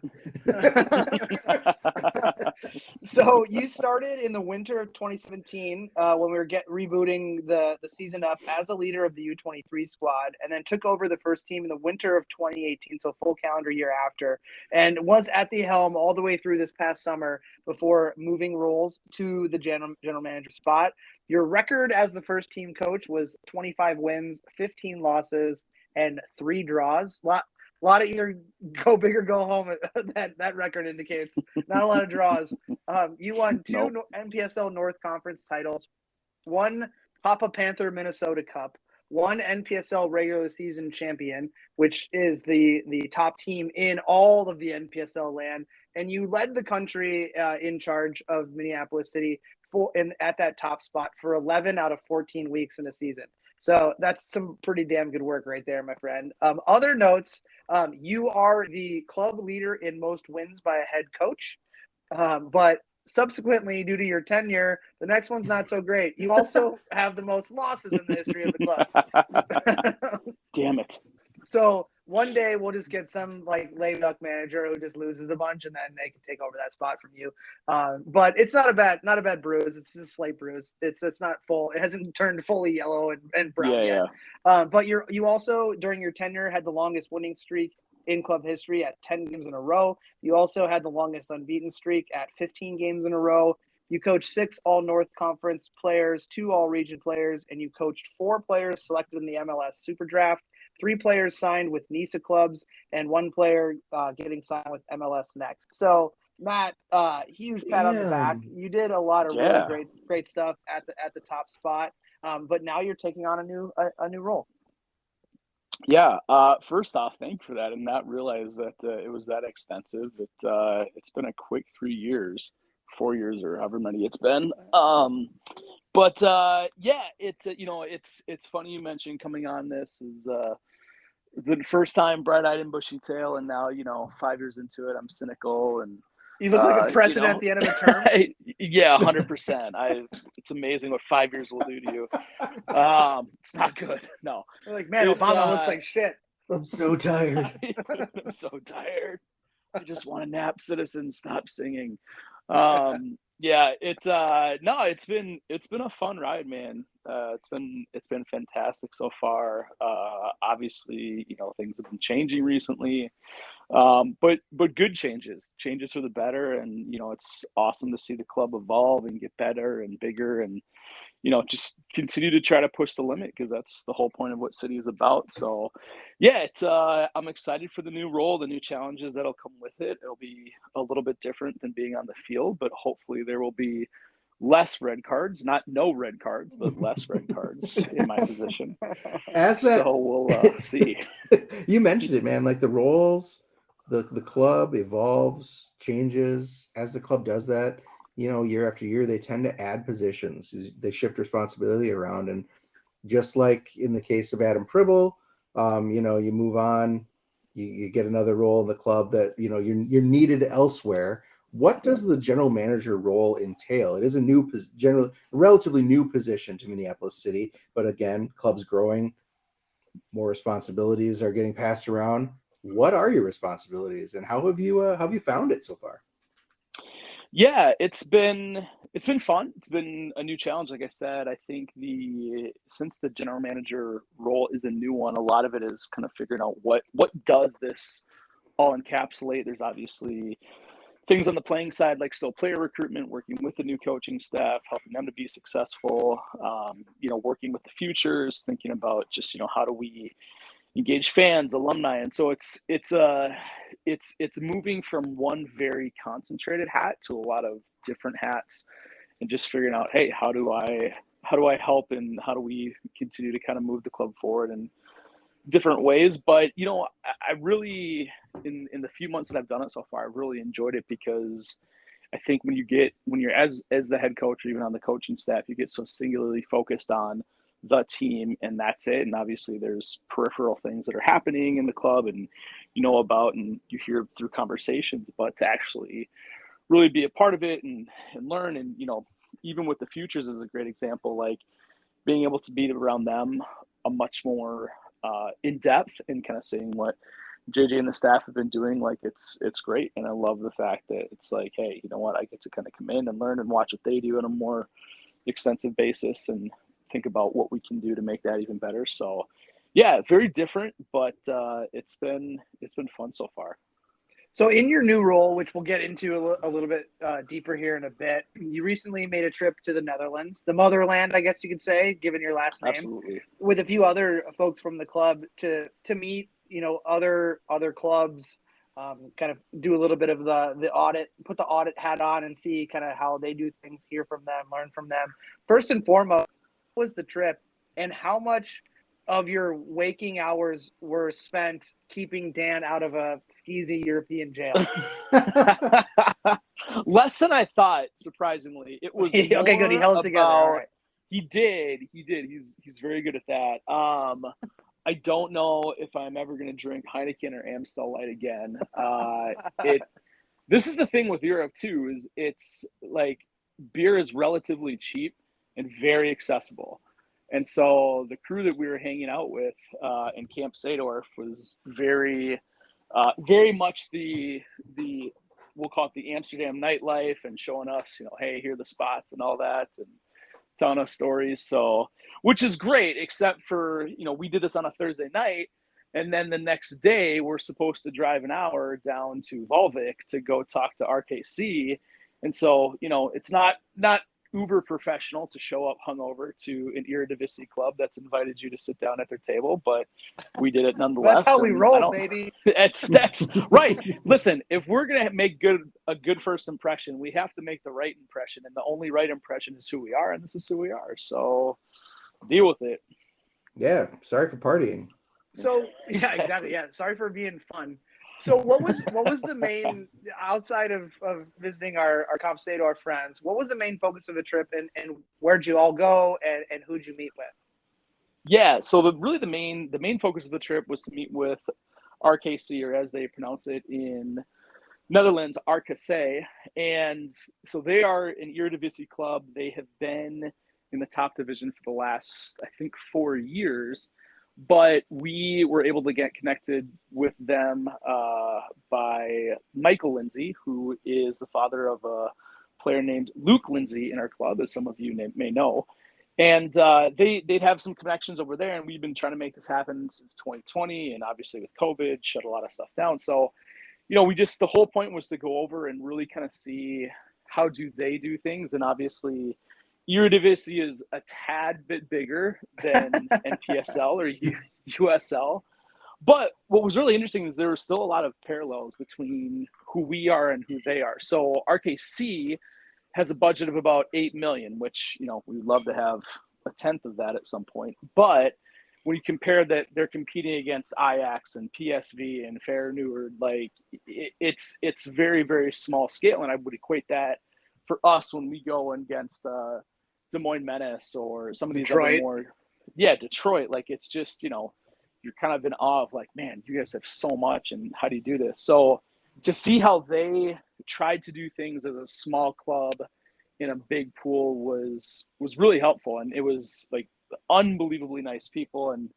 So you started in the winter of 2017 when we were rebooting the season up as a leader of the U23 squad, and then took over the first team in the winter of 2018, so full calendar year after, and was at the helm all the way through this past summer before moving roles to the general manager spot. Your record as the first team coach was 25 wins, 15 losses, and 3 draws. A lot of either go big or go home. That record indicates not a lot of draws. You won 2 NPSL North Conference titles, 1 Papa Panther Minnesota Cup, 1 NPSL regular season champion, which is the top team in all of the NPSL land, and you led the country in charge of Minneapolis City at that top spot for 11 out of 14 weeks in a season. So that's some pretty damn good work right there, my friend. Other notes, you are the club leader in most wins by a head coach. But subsequently, due to your tenure, the next one's not so great. You also have the most losses in the history of the club. Damn it. So one day we'll just get some like lame duck manager who just loses a bunch, and then they can take over that spot from you. But it's not a bad bruise. It's a slight bruise. It's not full. It hasn't turned fully yellow and brown yet. But you also during your tenure had the longest winning streak in club history at 10 games in a row. You also had the longest unbeaten streak at 15 games in a row. You coached 6 All-North Conference players, 2 All-Region players, and you coached 4 players selected in the MLS Super Draft, 3 players signed with NISA clubs, and 1 player getting signed with MLS Next. So, Matt, huge pat on the back. You did a lot of really great stuff at the top spot, but now you're taking on a new role. Yeah. First off, thank you for that, and not realize that it was that extensive. It's been a quick 3 years. 4 years or however many it's been. But it's funny you mentioned coming on this is the first time bright-eyed and bushy-tail, and now 5 years into it I'm cynical, and you look like a president at the end of a term. Yeah, 100%. It's amazing what 5 years will do to you. It's not good. No. You're like, man, Obama looks like shit. I'm so tired. I'm so tired. I just want to nap. Citizens, stop singing. It's been a fun ride, man. It's been fantastic so far. Obviously, things have been changing recently, but good changes for the better, and it's awesome to see the club evolve and get better and bigger, and just continue to try to push the limit, because that's the whole point of what City is about. So yeah, I'm excited for the new role, the new challenges that'll come with it. It'll be a little bit different than being on the field, but hopefully there will be less red cards, not no red cards, but less red cards in my position. So we'll see. You mentioned it, man, like the roles, the club evolves, changes. As the club does that, year after year, they tend to add positions. They shift responsibility around. And just like in the case of Adam Pribble, you move on, you get another role in the club that, you're needed elsewhere. What does the general manager role entail? It is a relatively new position to Minneapolis City, but again, club's growing, more responsibilities are getting passed around. What are your responsibilities, and how have you found it so far? Yeah, it's been fun. It's been a new challenge. Like I said, I think since the general manager role is a new one, a lot of it is kind of figuring out what does this all encapsulate. There's obviously things on the playing side, like still player recruitment, working with the new coaching staff, helping them to be successful, working with the futures, thinking about just, how do we engage fans, alumni. And so it's moving from one very concentrated hat to a lot of different hats, and just figuring out, hey, how do I help, and how do we continue to kind of move the club forward in different ways. But I really, in the few months that I've done it so far, I've really enjoyed it, because I think when you're as the head coach, or even on the coaching staff, you get so singularly focused on the team, and that's it. And obviously there's peripheral things that are happening in the club, and about, and you hear through conversations, but to actually really be a part of it and learn, and even with the futures is a great example, like being able to be around them a much more in depth, and kind of seeing what JJ and the staff have been doing. Like it's great. And I love the fact that it's like, hey, you know what, I get to kind of come in and learn and watch what they do on a more extensive basis, and think about what we can do to make that even better. So yeah, very different, but it's been fun so far. So in your new role, which we'll get into a little bit deeper here in a bit, you recently made a trip to the Netherlands, the motherland, I guess you could say, given your last name. Absolutely. With a few other folks from the club to meet, other clubs, kind of do a little bit of the audit, put the audit hat on, and see kind of how they do things, hear from them, learn from them. First and foremost, what was the trip, and how much of your waking hours were spent keeping Dan out of a skeezy European jail? Less than I thought, surprisingly. It was okay, good. He held it together. All right. He did. He's very good at that. I don't know if I'm ever going to drink Heineken or Amstel Light again. This is the thing with Europe too, is it's like beer is relatively cheap and very accessible. And so the crew that we were hanging out with in Camp Seedorf was very much the we'll call it the Amsterdam nightlife, and showing us, hey, here are the spots and all that, and telling us stories. So, which is great, except for, we did this on a Thursday night, and then the next day we're supposed to drive an hour down to Volvic to go talk to RKC. And so, it's not uber professional to show up hungover to an Eredivisie club that's invited you to sit down at their table, but we did it nonetheless. That's how we roll, baby. That's right. Listen, if we're gonna make a good first impression, we have to make the right impression, and the only right impression is who we are, and this is who we are. So deal with it. Yeah, sorry for partying. So yeah, exactly. Yeah, sorry for being fun. So what was the main, outside of visiting our Camp Seedorf friends, what was the main focus of the trip, and where'd you all go, and who'd you meet with? Yeah, so the main focus of the trip was to meet with RKC, or as they pronounce it in Netherlands, RKC. And so they are an Eredivisie club. They have been in the top division for the last, I think, 4 years. But we were able to get connected with them by Michael Lindsay, who is the father of a player named Luke Lindsay in our club, as some of you may know. And they'd have some connections over there, and we've been trying to make this happen since 2020, and obviously with COVID, shut a lot of stuff down. So, the whole point was to go over and really kind of see how do they do things. And obviously Eredivisie is a tad bit bigger than NPSL or USL. But what was really interesting is there were still a lot of parallels between who we are and who they are. So RKC has a budget of about 8 million, which, we'd love to have a tenth of that at some point. But when you compare that, they're competing against Ajax and PSV and Feyenoord, like it's very, very small scale. And I would equate that for us when we go against Des Moines Menace or some of these Detroit. other more, Detroit. Like it's just, you're kind of in awe of like, man, you guys have so much, and how do you do this? So to see how they tried to do things as a small club in a big pool was really helpful. And it was like unbelievably nice people. And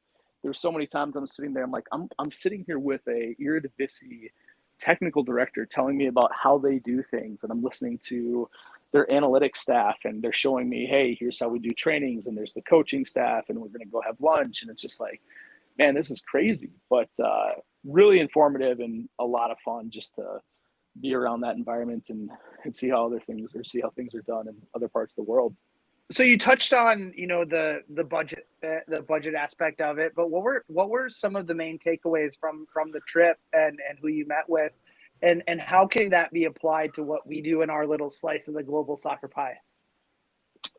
there's so many times I'm sitting there, I'm like, I'm sitting here with a Eredivisie technical director telling me about how they do things, and I'm listening to their analytics staff, and they're showing me, hey, here's how we do trainings, and there's the coaching staff, and we're going to go have lunch. And it's just like, man, this is crazy, but really informative and a lot of fun just to be around that environment and see how things are done in other parts of the world. So you touched on, the budget aspect of it, but what were some of the main takeaways from the trip and who you met with, and how can that be applied to what we do in our little slice of the global soccer pie?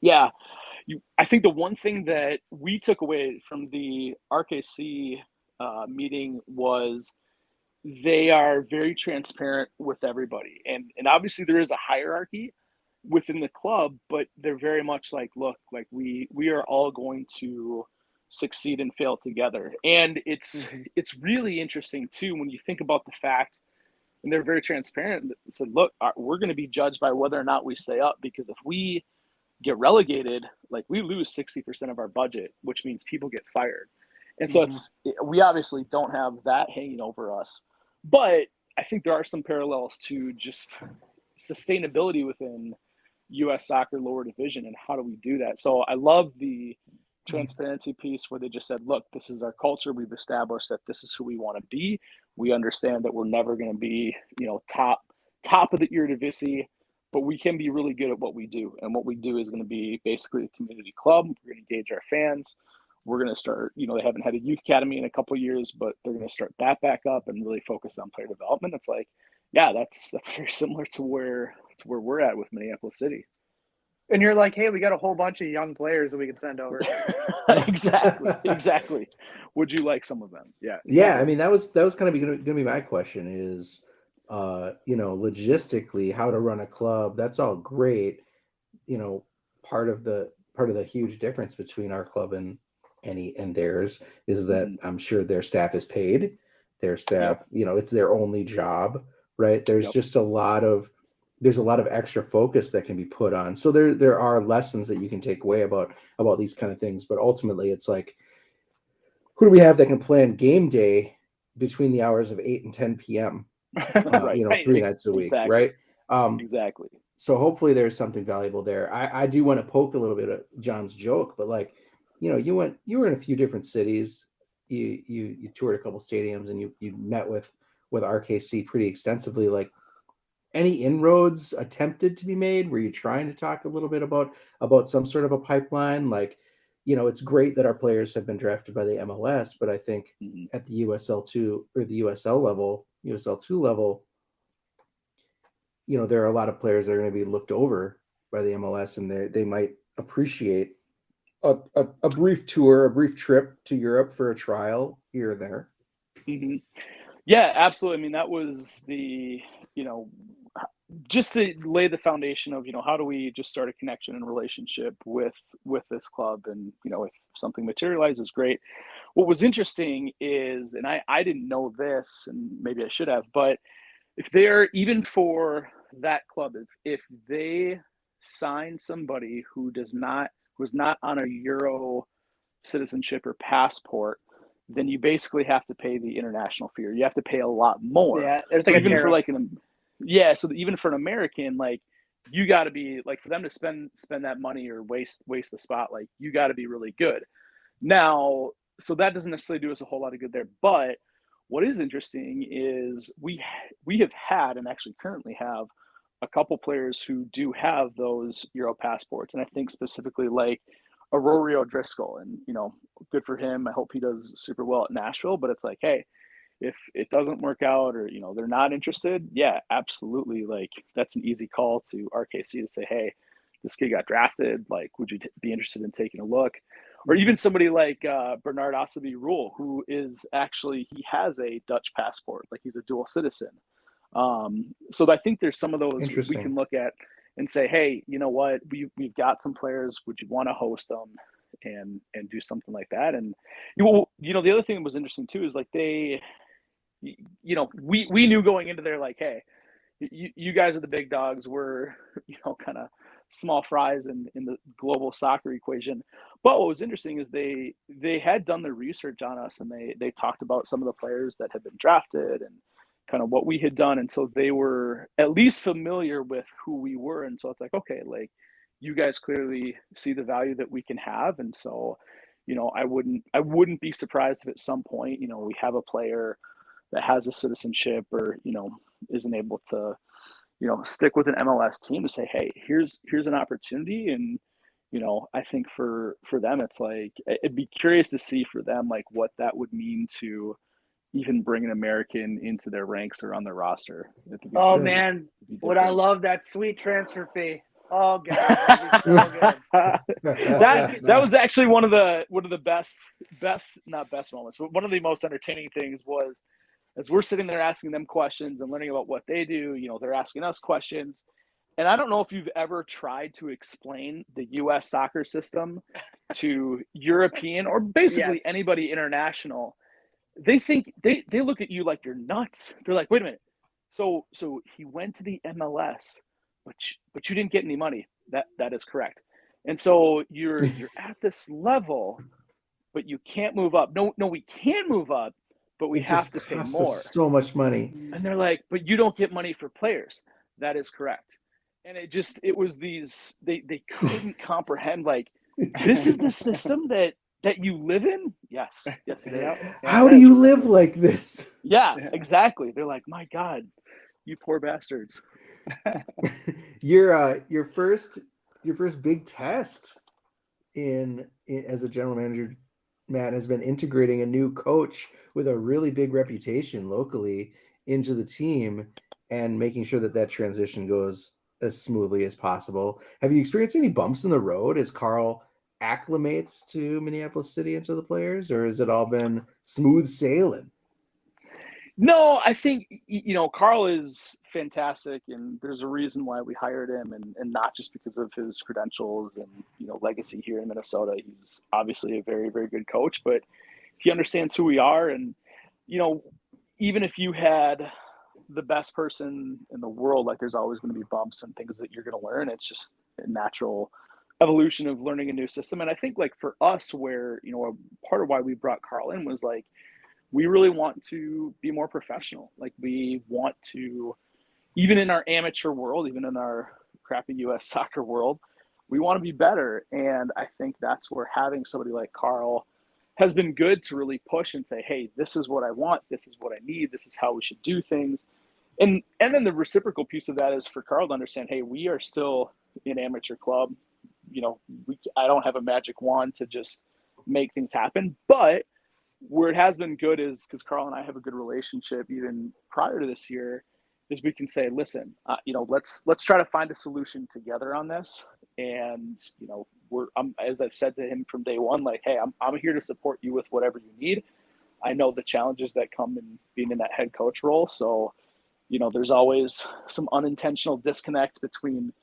Yeah, I think the one thing that we took away from the RKC meeting was they are very transparent with everybody, and obviously there is a hierarchy within the club, but they're very much like, look, like we are all going to succeed and fail together. And it's really interesting too when you think about the fact, and they're very transparent, said, look, we're going to be judged by whether or not we stay up, because if we get relegated, like we lose 60% of our budget, which means people get fired. And so we obviously don't have that hanging over us, but I think there are some parallels to just sustainability within U.S. soccer lower division, and how do we do that? So I love the transparency piece where they just said, look, this is our culture. We've established that this is who we want to be. We understand that we're never going to be, top of the Eredivisie, but we can be really good at what we do. And what we do is going to be basically a community club. We're going to engage our fans. We're going to start, they haven't had a youth academy in a couple of years, but they're going to start that back up and really focus on player development. It's like, yeah, that's very similar to where we're at with Minneapolis City. And you're like, hey, we got a whole bunch of young players that we can send over. Exactly. Would you like some of them? Yeah. Yeah. I mean, that was kind of going to be my question is, logistically, how to run a club. That's all great. Part of the huge difference between our club and theirs is that I'm sure their staff is paid. Their staff, it's their only job, right? There's just a lot of extra focus that can be put on. So there are lessons that you can take away about these kind of things. But ultimately, it's like, who do we have that can plan game day between the hours of 8 and 10 p.m. Right. 3 nights a week, exactly. right? Exactly. So hopefully there's something valuable there. I do want to poke a little bit at John's joke, but like, you were in a few different cities. You toured a couple stadiums, and you met with RKC pretty extensively. Like, any inroads attempted to be made? Were you trying to talk a little bit about some sort of a pipeline? Like, it's great that our players have been drafted by the MLS, but I think at the USL2 or the USL2 level, there are a lot of players that are going to be looked over by the MLS, and they might appreciate a brief tour, a brief trip to Europe for a trial here or there. Mm-hmm. Yeah, absolutely. I mean, that was the, just to lay the foundation of, how do we just start a connection and relationship with this club, and, if something materializes, great. What was interesting is, and I didn't know this, and maybe I should have, but if they're, even for that club, if they sign somebody who's not on a Euro citizenship or passport, then you basically have to pay the international fee. You have to pay a lot more. Yeah, there's like a tariff. So even for an American, like, you got to be, like, for them to spend that money or waste the spot, like, you got to be really good. Now, so that doesn't necessarily do us a whole lot of good there. But what is interesting is we have had, and actually currently have, a couple players who do have those Euro passports, and I think specifically like Aurelio Driscoll, and good for him. I hope he does super well at Nashville. But it's like, hey, if it doesn't work out, or they're not interested, yeah, absolutely, like, that's an easy call to RKC to say, hey, this kid got drafted, like, would you be interested in taking a look? Or even somebody like Bernard Asabi Rule, who is actually, he has a Dutch passport, like, he's a dual citizen. So I think there's some of those we can look at and say, hey, you know what, we've got some players, would you want to host them and do something like that? And the other thing that was interesting too is, like, they we knew going into there, like, hey, you guys are the big dogs. We're, kind of small fries in the global soccer equation. But what was interesting is they had done their research on us, and they talked about some of the players that had been drafted and kind of what we had done. And so they were at least familiar with who we were. And so it's like, okay, like, you guys clearly see the value that we can have. And so, I wouldn't be surprised if at some point, we have a player that has a citizenship or, isn't able to, stick with an MLS team to say, hey, here's an opportunity. And, I think for them, it's like, it'd be curious to see for them, like, what that would mean to even bring an American into their ranks or on their roster. Oh, man, would I love that sweet transfer fee. Oh God, that'd be so good. that was actually one of the best, not best moments, but one of the most entertaining things was, as we're sitting there asking them questions and learning about what they do, they're asking us questions. And I don't know if you've ever tried to explain the U.S. soccer system to European or basically anybody international. They think they look at you like you're nuts. They're like, wait a minute. So he went to the MLS, but you didn't get any money. That is correct. And so you're at this level, but you can't move up. No, we can move up, but we have to pay more. So much money. And they're like, but you don't get money for players. That is correct. And it was these, they couldn't comprehend, like, this is the system that you live in? Yes, it is. How do you live like this? Yeah, exactly. They're like, my God, you poor bastards. Your first big test as a general manager, Matt, has been integrating a new coach with a really big reputation locally into the team and making sure that transition goes as smoothly as possible. Have you experienced any bumps in the road as Carl acclimates to Minneapolis City and to the players, or has it all been smooth sailing? No, I think, Carl is fantastic, and there's a reason why we hired him, and not just because of his credentials and, legacy here in Minnesota. He's obviously a very, very good coach, but he understands who we are. And, even if you had the best person in the world, like, there's always going to be bumps and things that you're going to learn. It's just a natural evolution of learning a new system. And I think, like, for us, where, part of why we brought Carl in was, like, we really want to be more professional. Like, we want to, even in our amateur world, even in our crappy U.S. soccer world, we want to be better. And I think that's where having somebody like Carl has been good to really push and say, hey, this is what I want. This is what I need. This is how we should do things. And then the reciprocal piece of that is for Carl to understand, hey, we are still an amateur club. I don't have a magic wand to just make things happen. But where it has been good is, because Carl and I have a good relationship even prior to this year, is we can say, listen, let's try to find a solution together on this. And, as I've said to him from day one, like, hey, I'm here to support you with whatever you need. I know the challenges that come in being in that head coach role. So, there's always some unintentional disconnect between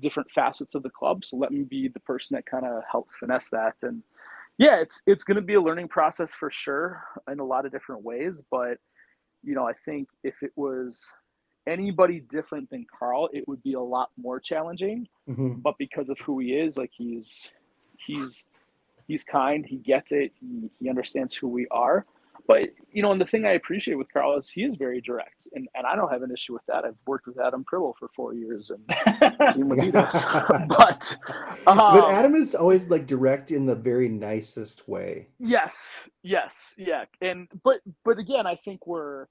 different facets of the club. So let me be the person that kind of helps finesse that. And yeah, it's going to be a learning process for sure in a lot of different ways. But, I think if it was anybody different than Carl, it would be a lot more challenging. Mm-hmm. But because of who he is, like, he's kind, he gets it, he understands who we are. But, and the thing I appreciate with Carl is he is very direct, and I don't have an issue with that. I've worked with Adam Pribble for 4 years and seen what he does. But Adam is always, like, direct in the very nicest way. Yes, yeah. And but again, I think where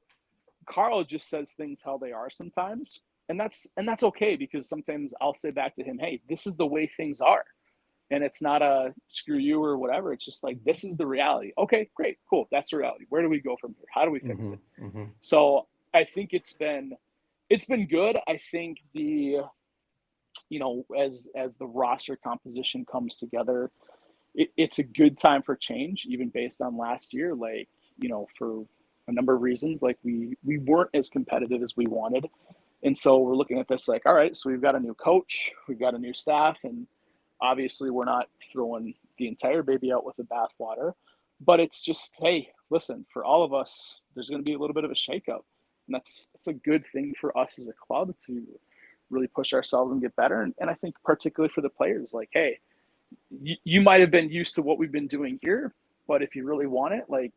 Carl just says things how they are sometimes, and that's okay, because sometimes I'll say back to him, hey, this is the way things are. And it's not a screw you or whatever. It's just like, this is the reality. Okay, great, cool. That's the reality. Where do we go from here? How do we fix it? Mm-hmm. So I think it's been good. I think as the roster composition comes together, it's a good time for change, even based on last year. Like, for a number of reasons, like we weren't as competitive as we wanted. And so we're looking at this like, all right, so we've got a new coach, we've got a new staff, and obviously we're not throwing the entire baby out with the bathwater, but it's just, hey, listen, for all of us, there's going to be a little bit of a shakeup. And that's a good thing for us as a club to really push ourselves and get better. And I think particularly for the players, like, hey, you might have been used to what we've been doing here, but if you really want it, like,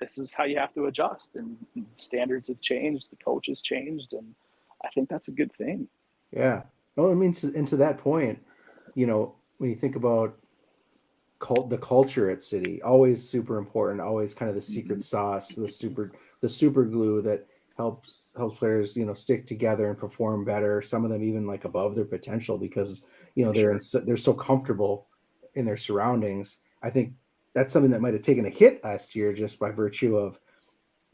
this is how you have to adjust. And standards have changed, the coach has changed, and I think that's a good thing. Yeah. Well, I mean, and to that point, you know, when you think about the culture at City, always super important, always kind of the secret sauce, the super glue that helps players, you know, stick together and perform better. Some of them even like above their potential because, you know, they're so comfortable in their surroundings. I think that's something that might have taken a hit last year just by virtue of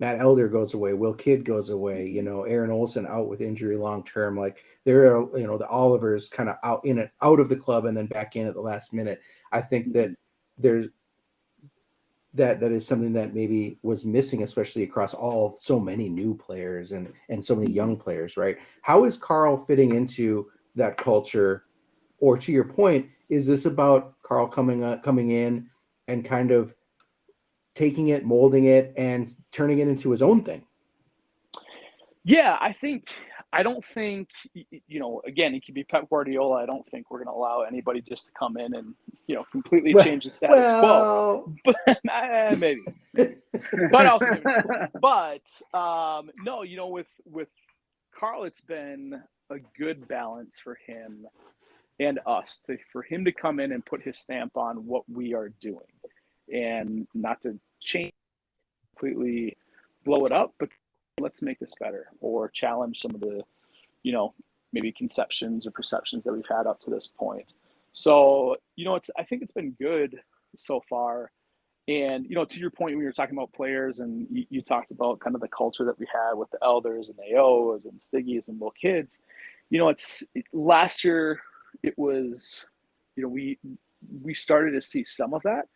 Matt Elder goes away, Will Kidd goes away, you know, Aaron Olson out with injury long term. Like there are, you know, the Olivers kind of out of the club and then back in at the last minute. I think that that is something that maybe was missing, especially across so many new players and so many young players, right? How is Carl fitting into that culture? Or to your point, is this about Carl coming in and kind of taking it, molding it, and turning it into his own thing? Yeah, I don't think, you know, again, he could be Pep Guardiola. I don't think we're going to allow anybody just to come in and, you know, completely change the status quo. But maybe. But also, no, you know, with Carl, it's been a good balance for him and us for him to come in and put his stamp on what we are doing, and not to change, completely blow it up, but let's make this better or challenge some of the, you know, maybe conceptions or perceptions that we've had up to this point. So, you know, I think it's been good so far. And, you know, to your point, when you were talking about players and you talked about kind of the culture that we had with the Elders and AOs and Stiggies and little kids, you know, last year it was, you know, we started to see some of that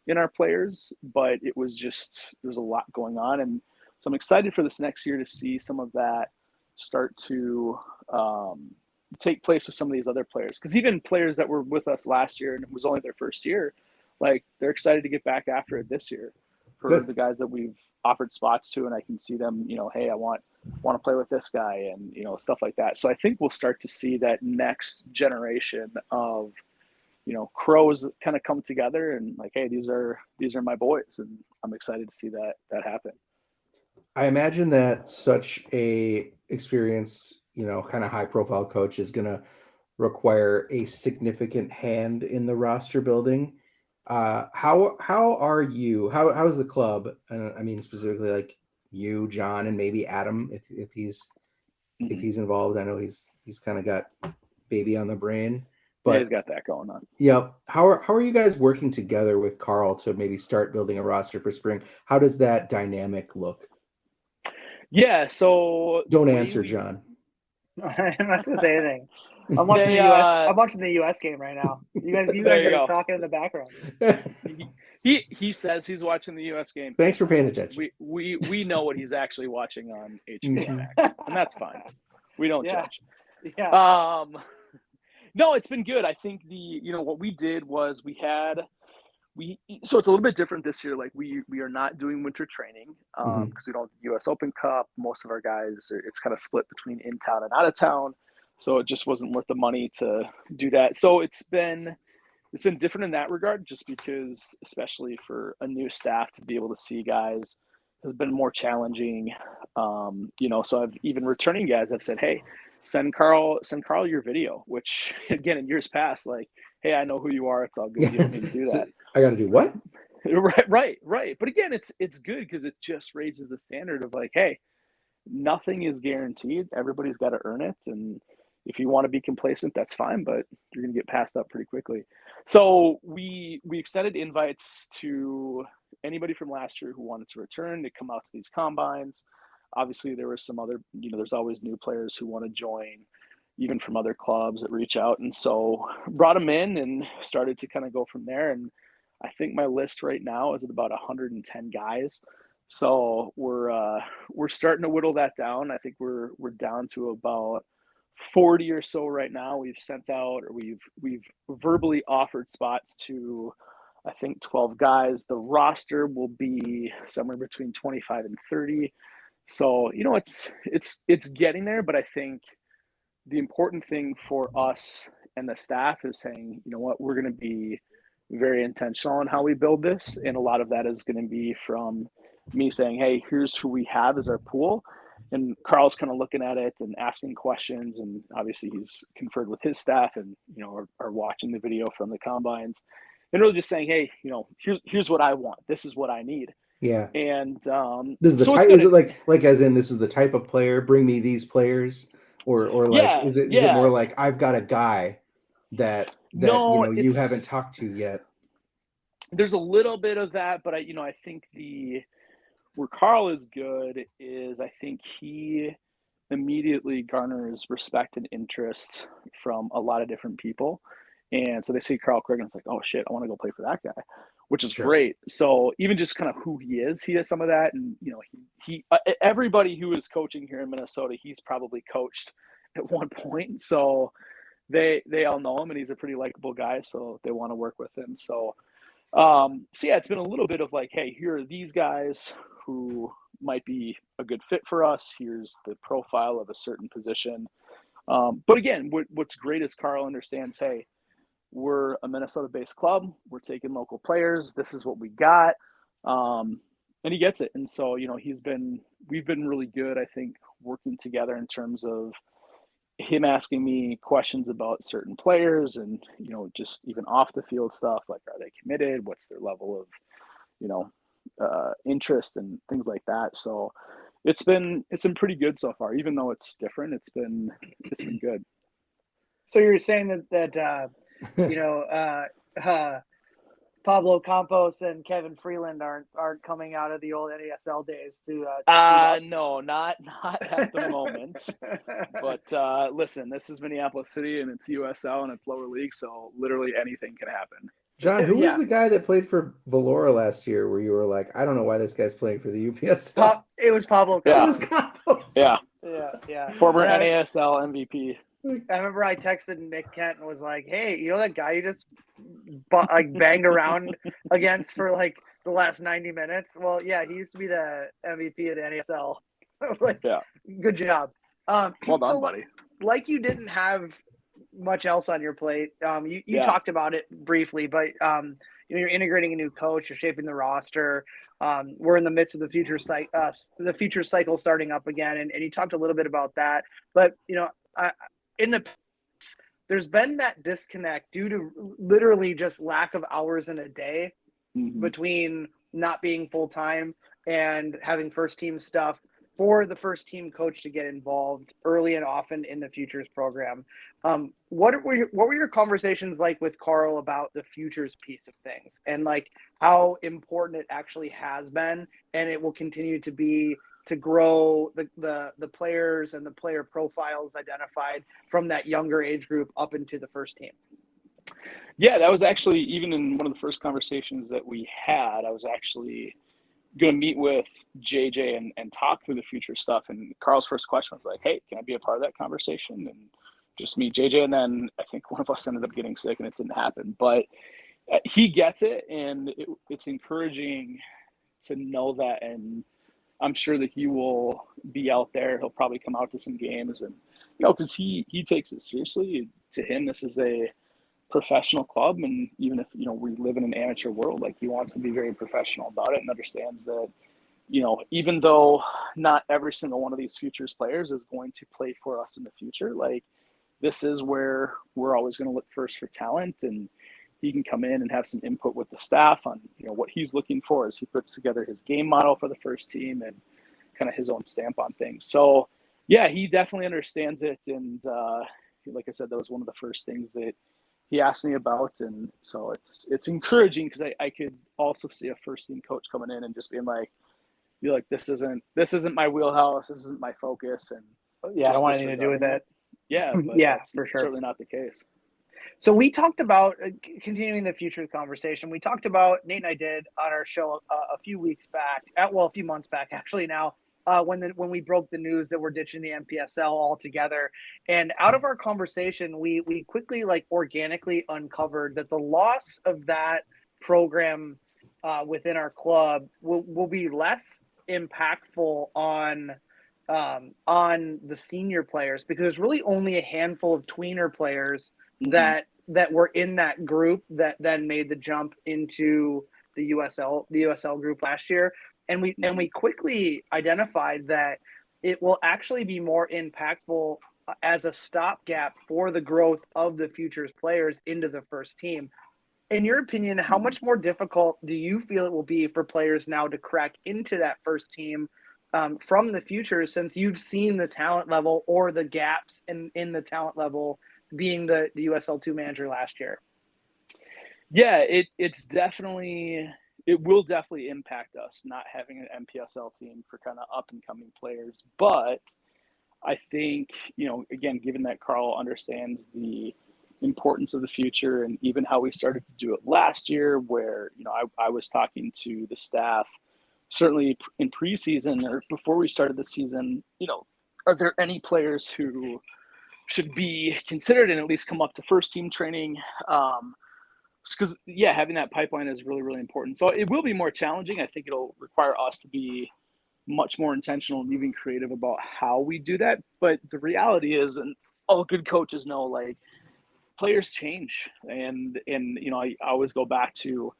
in our players, but there was a lot going on. And so I'm excited for this next year to see some of that start to take place with some of these other players. Because even players that were with us last year and it was only their first year, like they're excited to get back after it this year for the guys that we've offered spots to. And I can see them, you know, hey, I want to play with this guy and, you know, stuff like that. So I think we'll start to see that next generation of, you know, Crows kind of come together and like, hey, these are my boys. And I'm excited to see that happen. I imagine that such a experienced, you know, kind of high profile coach is going to require a significant hand in the roster building. How are you? How is the club? I mean, specifically like you, John, and maybe Adam, if he's involved. I know he's kind of got baby on the brain, but yeah, he's got that going on. Yeah. How are you guys working together with Carl to maybe start building a roster for spring? How does that dynamic look? Yeah. So don't answer, John. I'm not gonna say anything. I'm watching the US. I'm watching the US game right now. You guys are just talking in the background. He says he's watching the US game. Thanks for paying attention. We know what he's actually watching on HBO, and that's fine. We don't judge. Yeah. No, it's been good. I think what we did was so it's a little bit different this year. Like we are not doing winter training because we don't have the US Open Cup. Most of our guys, it's kind of split between in town and out of town. So it just wasn't worth the money to do that. So it's been different in that regard, just because, especially for a new staff to be able to see guys has been more challenging. So I've even returning guys have said, hey, send Carl your video, which again, in years past, like, hey, I know who you are. It's all good. You don't need to do that. I got to do what? Right. But again, it's good because it just raises the standard of like, hey, nothing is guaranteed. Everybody's got to earn it. And if you want to be complacent, that's fine, but you're going to get passed up pretty quickly. So we extended invites to anybody from last year who wanted to return to come out to these combines. Obviously, there were some other, there's always new players who want to join, even from other clubs that reach out. And so brought them in and started to kind of go from there. And I think my list right now is at about 110 guys. So we're starting to whittle that down. I think we're down to about 40 or so right now. We've sent out, or we've verbally offered spots to I think 12 guys. The roster will be somewhere between 25 and 30. So, it's getting there, but I think the important thing for us and the staff is saying, you know what, we're going to be very intentional on how we build this. And a lot of that is going to be from me saying, hey, here's who we have as our pool. And Carl's kind of looking at it and asking questions. And obviously he's conferred with his staff and, are watching the video from the combines and really just saying, hey, here's what I want. This is what I need. Yeah. And this is the type. Is it like as in this is the type of player? Bring me these players, or like is it more like I've got a guy that you haven't talked to yet? There's a little bit of that, but I think where Carl is good is I think he immediately garners respect and interest from a lot of different people. And so they see Carl Craig and it's like, oh shit, I want to go play for that guy, which is great. So even just kind of who he has some of that. And, he everybody who is coaching here in Minnesota, he's probably coached at one point. So they all know him and he's a pretty likable guy. So they want to work with him. So it's been a little bit of like, hey, here are these guys who might be a good fit for us. Here's the profile of a certain position. But again, what's great is Carl understands, hey, we're a Minnesota-based club. We're taking local players. This is what we got. And he gets it. And so, we've been really good, I think, working together in terms of him asking me questions about certain players and, just even off the field stuff, like, are they committed? What's their level of, interest and things like that. So it's been pretty good so far, even though it's different. It's been good. So you're saying that Pablo Campos and Kevin Freeland aren't coming out of the old NASL days to no, not at the moment. But listen, this is Minneapolis City and it's USL and it's lower league, so literally anything can happen. John, who was the guy that played for Valora last year where you were like, I don't know why this guy's playing for the UPSL? It was Pablo Campos. It was Campos. Yeah. Former NASL MVP. I remember I texted Nick Kent and was like, hey, that guy you just banged around against for like the last 90 minutes? Well, yeah, he used to be the MVP of the NASL. I was like, good job. Well done, buddy. Like you didn't have much else on your plate. You talked about it briefly, but you're integrating a new coach, you're shaping the roster. We're in the midst of the future cycle starting up again, and you talked a little bit about that. But in the past, there's been that disconnect due to literally just lack of hours in a day between not being full time and having first team stuff for the first team coach to get involved early and often in the futures program. What were your conversations like with Carl about the futures piece of things and like how important it actually has been and it will continue to be to grow the players and the player profiles identified from that younger age group up into the first team? Yeah, that was actually even in one of the first conversations that we had. I was actually going to meet with JJ and talk through the future stuff. And Carl's first question was like, hey, can I be a part of that conversation? And just meet JJ. And then I think one of us ended up getting sick and it didn't happen. But he gets it, and it's encouraging to know that. And I'm sure that he will be out there. He'll probably come out to some games and, because he takes it seriously. To him, this is a professional club. And even if, we live in an amateur world, like he wants to be very professional about it and understands that, even though not every single one of these futures players is going to play for us in the future, like this is where we're always going to look first for talent, and he can come in and have some input with the staff on, what he's looking for as he puts together his game model for the first team and kind of his own stamp on things. So yeah, he definitely understands it. And like I said, that was one of the first things that he asked me about. And so it's encouraging because I could also see a first team coach coming in and just being like, this isn't my wheelhouse. This isn't my focus. And I don't want anything to do with that. Yeah. But that's for sure. Certainly not the case. So we talked about continuing the futures conversation. We talked about, Nate and I did on our show a few months back actually now, when we broke the news that we're ditching the MPSL altogether. And out of our conversation, we quickly, organically uncovered that the loss of that program within our club will be less impactful on the senior players, because there's really only a handful of tweener players that were in that group that then made the jump into the USL group last year. And we quickly identified that it will actually be more impactful as a stopgap for the growth of the futures players into the first team. In your opinion, how much more difficult do you feel it will be for players now to crack into that first team from the futures, since you've seen the talent level or the gaps in the talent level being the USL2 manager last year? Yeah, it will definitely impact us not having an MPSL team for kind of up and coming players. But I think, again, given that Carl understands the importance of the future, and even how we started to do it last year, where, I was talking to the staff, certainly in preseason or before we started the season, are there any players who should be considered and at least come up to first team training? Because having that pipeline is really, really important. So it will be more challenging. I think it'll require us to be much more intentional and even creative about how we do that. But the reality is, and all good coaches know, like, players change. And I always go back to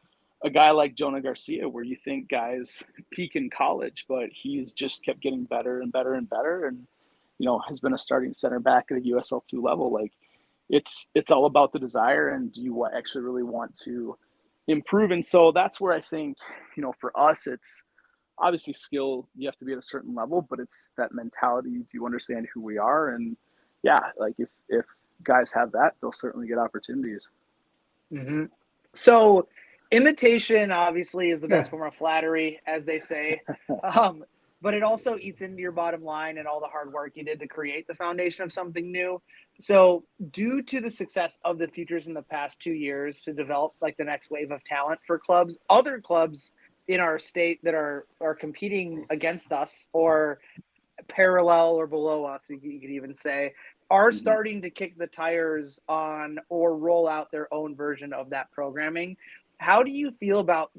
a guy like Jonah Garcia, where you think guys peak in college, but he's just kept getting better and better and better, and has been a starting center back at a USL2 level. Like, it's all about the desire, and do you actually really want to improve? And so that's where I think, for us, it's obviously skill. You have to be at a certain level, but it's that mentality. Do you understand who we are? And like if guys have that, they'll certainly get opportunities. Mm-hmm. So imitation obviously is the best form of flattery, as they say. But it also eats into your bottom line and all the hard work you did to create the foundation of something new. So due to the success of the futures in the past 2 years to develop like the next wave of talent for clubs, other clubs in our state that are competing against us or parallel or below us, you could even say, are starting to kick the tires on or roll out their own version of that programming. How do you feel about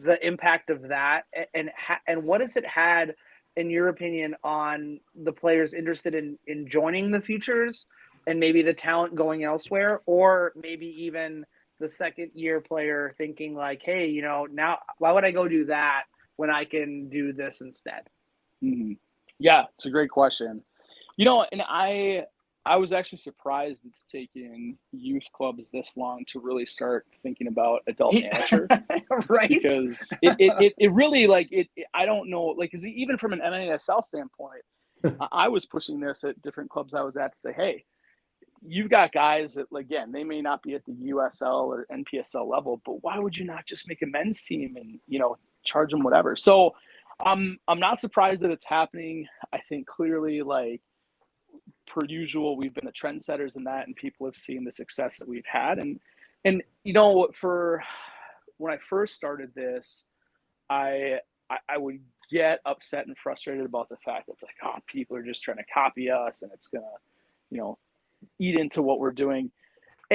the impact of that, and what has it had, in your opinion, on the players interested in joining the futures and maybe the talent going elsewhere, or maybe even the second year player thinking like, hey, now why would I go do that when I can do this instead? Mm-hmm. Yeah, it's a great question. And I was actually surprised it's taken youth clubs this long to really start thinking about adult manager. Right? Because it really, like, I don't know, like, because even from an MNASL standpoint, I was pushing this at different clubs I was at to say, hey, you've got guys that, again, they may not be at the USL or NPSL level, but why would you not just make a men's team and, charge them whatever? So I'm not surprised that it's happening. I think clearly, like, per usual, we've been the trendsetters in that, and people have seen the success that we've had. And for when I first started this, I would get upset and frustrated about the fact that it's like, oh, people are just trying to copy us, and it's gonna, eat into what we're doing.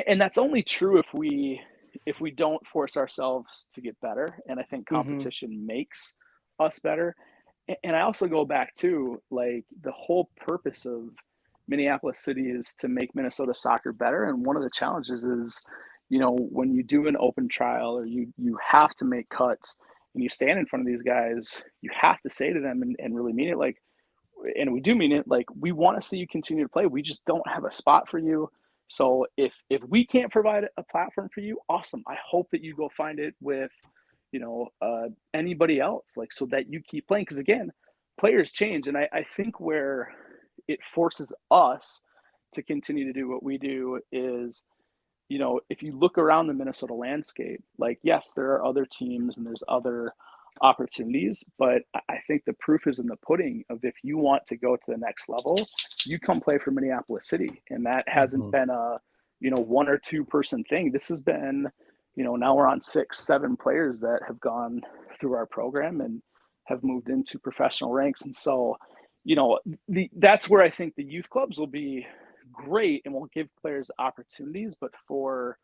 And that's only true if we don't force ourselves to get better. And I think competition makes us better. And I also go back to, like, the whole purpose of Minneapolis City is to make Minnesota soccer better. And one of the challenges is, when you do an open trial or you have to make cuts and you stand in front of these guys, you have to say to them and really mean it, like, and we do mean it, like, we want to see you continue to play. We just don't have a spot for you. So if we can't provide a platform for you, awesome. I hope that you go find it with, anybody else, like, so that you keep playing. Because again, players change. And I think where it forces us to continue to do what we do is, if you look around the Minnesota landscape, like, yes, there are other teams and there's other opportunities, but I think the proof is in the pudding of, if you want to go to the next level, you come play for Minneapolis City. And that hasn't been a, 1 or 2 person thing. This has been, now we're on 6-7 players that have gone through our program and have moved into professional ranks. And so, that's where I think the youth clubs will be great and will give players opportunities. But for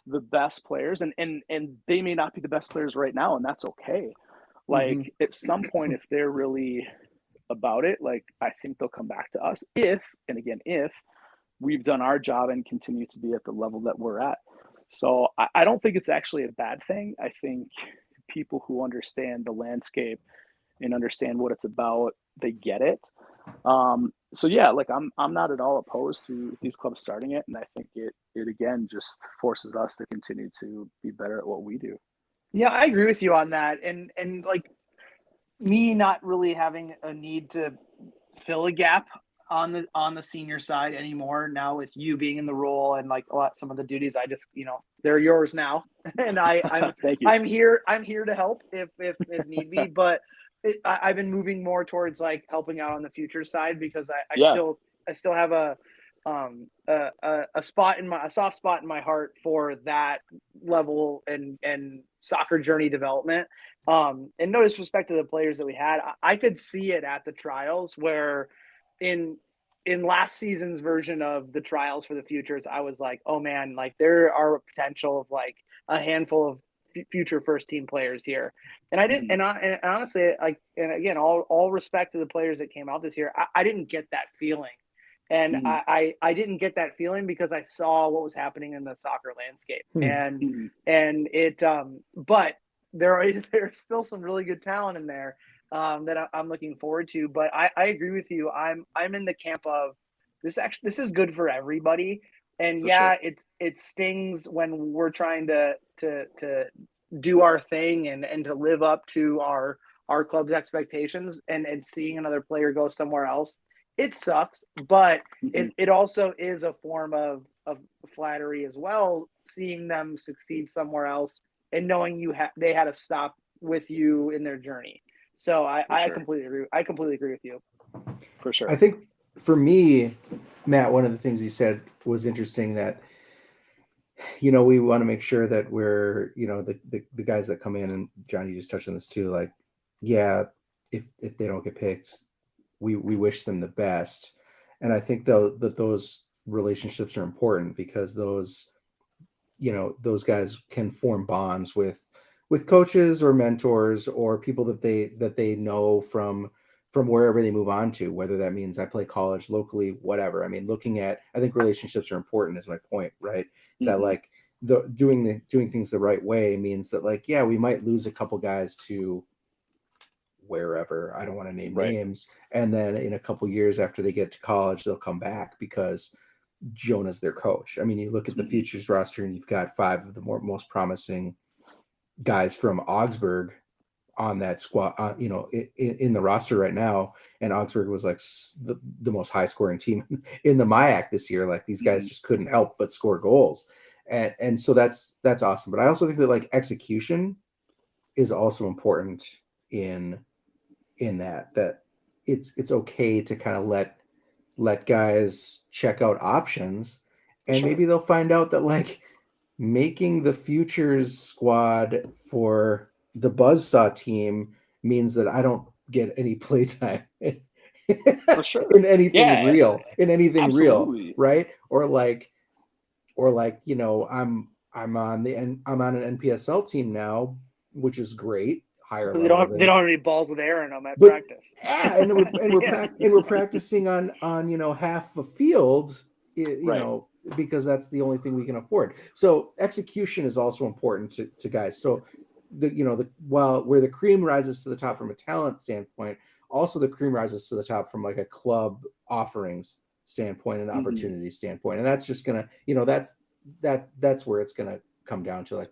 the best players, and they may not be the best players right now, and that's okay. Like at some point, if they're really about it, like I think they'll come back to us if we've done our job and continue to be at the level that we're at. So I don't think it's actually a bad thing. I think people who understand the landscape and understand what it's about, they get it. So yeah, like I'm not at all opposed to these clubs starting it, and I think it again just forces us to continue to be better at what we do. Yeah, I agree with you on that. And like me not really having a need to fill a gap on the senior side anymore now, with you being in the role and like some of the duties, I just, they're yours now. And I'm Thank you. I'm here to help if need be. But I've been moving more towards like helping out on the future side, because I still have a soft spot in my heart for that level and soccer journey development. And no disrespect to the players that we had, I could see it at the trials where in last season's version of the trials for the futures, I was like, oh man, like there are a potential of like a handful of future first team players here. And I didn't, and honestly, like, and again, all respect to the players that came out this year, I didn't get that feeling. And I didn't get that feeling because I saw what was happening in the soccer landscape. And it, but there's still some really good talent in there that I'm looking forward to. But I agree with you. I'm in the camp of this is good for everybody. And it stings when we're trying to do our thing and to live up to our club's expectations, and seeing another player go somewhere else. It sucks, but it also is a form of flattery as well, seeing them succeed somewhere else and knowing they had to stop with you in their journey. So I completely agree. I completely agree with you. For sure. I think for me, Matt, one of the things you said was interesting, that, we want to make sure that we're, the guys that come in, and John, you just touched on this too, like, yeah, if they don't get picked, we wish them the best. And I think though that those relationships are important, because those guys can form bonds with coaches or mentors or people that they know from wherever they move on to, whether that means I play college, locally, whatever. I mean, I think relationships are important, is my point, right? That like doing things the right way means that, like, yeah, we might lose a couple guys to wherever, I don't want to name names, and then in a couple years after they get to college, they'll come back because Jonah's their coach. I mean, you look at the futures roster and you've got 5 of the most promising guys from Augsburg on that squad, in the roster right now. And Augsburg was like the most high scoring team in the MIAC this year. Like, these guys just couldn't help but score goals. And so that's awesome. But I also think that, like, execution is also important in that it's okay to kind of let guys check out options, and maybe they'll find out that, like, making the futures squad for the Buzzsaw team means that I don't get any playtime for sure in anything real, absolutely. real, right? Or like I'm on an NPSL team now, which is great. Higher They level. They don't have any balls with air in them at practice. Yeah, and we're practicing on half a field, because that's the only thing we can afford. So execution is also important to guys. So where the cream rises to the top from a talent standpoint, also the cream rises to the top from like a club offerings standpoint and opportunity standpoint. And that's just gonna, that's where it's gonna come down to, like,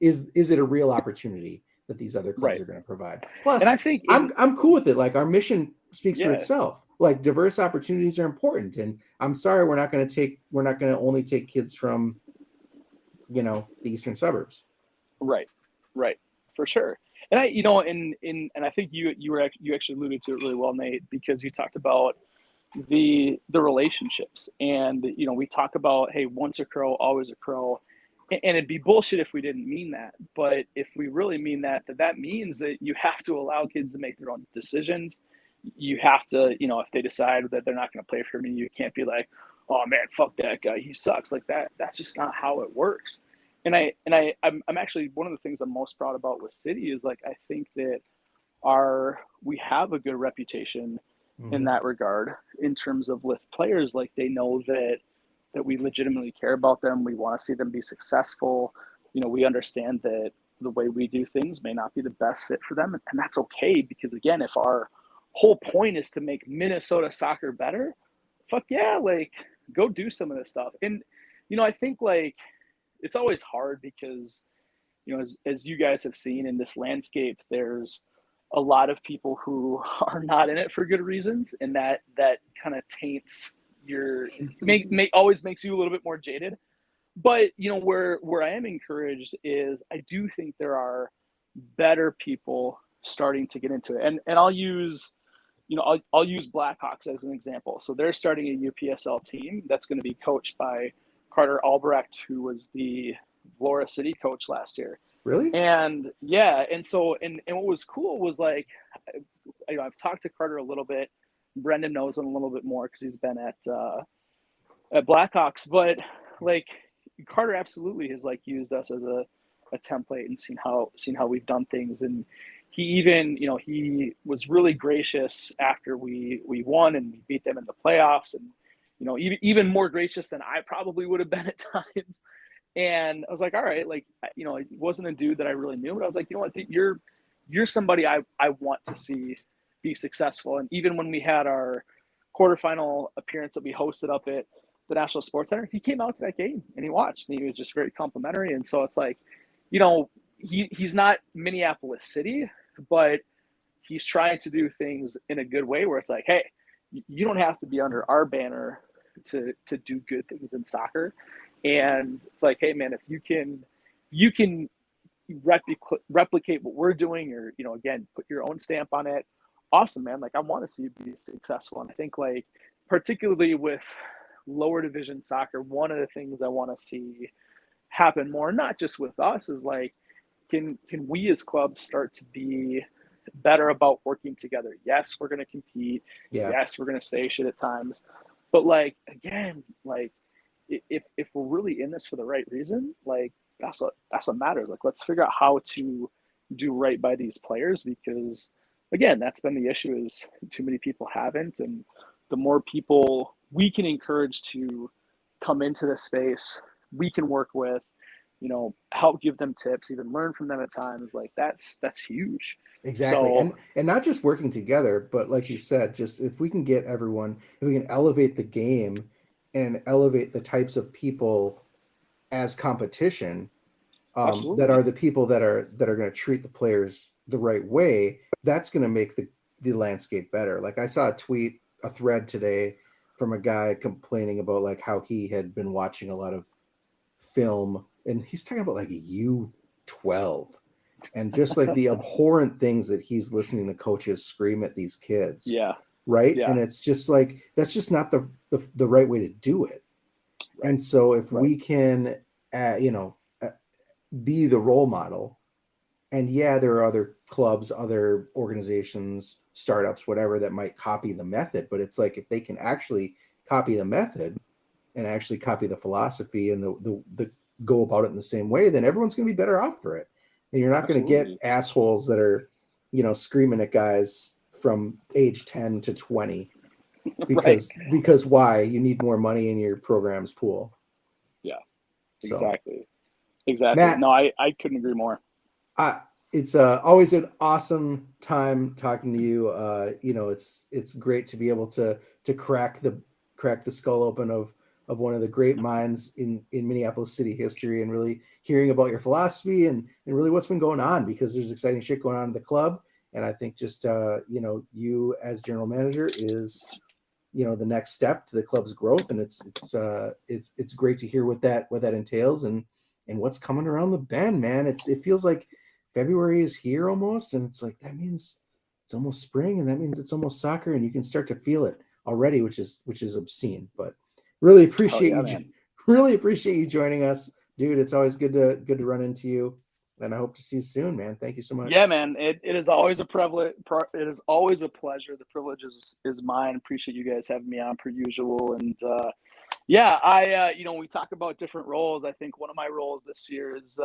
is it a real opportunity that these other clubs are going to provide. Plus, and I think I'm cool with it. Like, our mission speaks for itself. Like, diverse opportunities are important, and I'm sorry we're not going to only take kids from, the eastern suburbs. Right, for sure. And I think you actually alluded to it really well, Nate, because you talked about the relationships, and we talk about, hey, once a Crow, always a Crow. And it'd be bullshit if we didn't mean that. But if we really mean that means that you have to allow kids to make their own decisions. You have to, if they decide that they're not going to play for me, you can't be like, oh man, fuck that guy, he sucks. Like that. That's just not how it works. I'm actually, one of the things I'm most proud about with City is like, I think that we have a good reputation in that regard in terms of with players. Like, they know that we legitimately care about them. We want to see them be successful. We understand that the way we do things may not be the best fit for them. And that's okay, because again, if our whole point is to make Minnesota soccer better, fuck yeah, like, go do some of this stuff. And, I think like it's always hard because, as you guys have seen in this landscape, there's a lot of people who are not in it for good reasons. And that kind of taints always makes you a little bit more jaded. But, where I am encouraged is I do think there are better people starting to get into it. And I'll use, I'll use Blackhawks as an example. So they're starting a UPSL team that's going to be coached by Carter Albrecht, who was the Florida City coach last year. Really? And yeah. And so, and what was cool was like, I've talked to Carter a little bit. Brendan knows him a little bit more because he's been at Blackhawks, but like Carter absolutely has like used us as a template and seen how we've done things. And he even, he was really gracious after we won and we beat them in the playoffs, and, even more gracious than I probably would have been at times. And I was like, all right, like, it wasn't a dude that I really knew, but I was like, what, you're somebody I want to see be successful. And even when we had our quarterfinal appearance that we hosted up at the National Sports Center, he came out to that game and he watched, and he was just very complimentary. And so it's like, he's not Minneapolis City, but he's trying to do things in a good way where it's like, hey, you don't have to be under our banner to do good things in soccer. And it's like, hey man, if you can replicate what we're doing, or, again, put your own stamp on it, awesome, man. Like, I want to see you be successful. And I think, like, particularly with lower division soccer, one of the things I want to see happen more, not just with us, is like, can we as clubs start to be better about working together? Yes, we're going to compete. Yeah. Yes, we're going to say shit at times. But, like, again, like, if we're really in this for the right reason, like, that's what matters. Like, let's figure out how to do right by these players, because, again, that's been the issue, is too many people haven't. And the more people we can encourage to come into this space, we can work with, help give them tips, even learn from them at times, like, that's huge. Exactly. So, and not just working together, but like you said, just if we can get everyone, if we can elevate the game and elevate the types of people as competition, that are the people that are going to treat the players the right way, that's going to make the landscape better. Like, I saw a thread today from a guy complaining about like how he had been watching a lot of film, and he's talking about like a U12 and just like the abhorrent things that he's listening to coaches scream at these kids. Yeah. Right. Yeah. And it's just like, that's just not the right way to do it. Right. And so if we can, be the role model, and yeah, there are other clubs, other organizations, startups, whatever, that might copy the method, but it's like, if they can actually copy the method and actually copy the philosophy and the go about it in the same way, then everyone's going to be better off for it. And you're not going to get assholes that are, screaming at guys from age 10 to 20 because why? You need more money in your program's pool. Yeah, exactly. Exactly. Matt, no, I couldn't agree more. It's always an awesome time talking to you. It's great to be able to crack the skull open of one of the great minds in Minneapolis City history, and really hearing about your philosophy and really what's been going on, because there's exciting shit going on in the club. And I think just, you as general manager is, the next step to the club's growth. And it's great to hear what that entails and what's coming around the bend, man. It feels like February is here almost. And it's like, that means it's almost spring, and that means it's almost soccer, and you can start to feel it already, which is obscene, but really appreciate really appreciate you joining us, dude. It's always good to run into you. And I hope to see you soon, man. Thank you so much. Yeah, man. It is always a privilege. It is always a pleasure. The privilege is mine. Appreciate you guys having me on per usual. And Yeah, I we talk about different roles. I think one of my roles this year is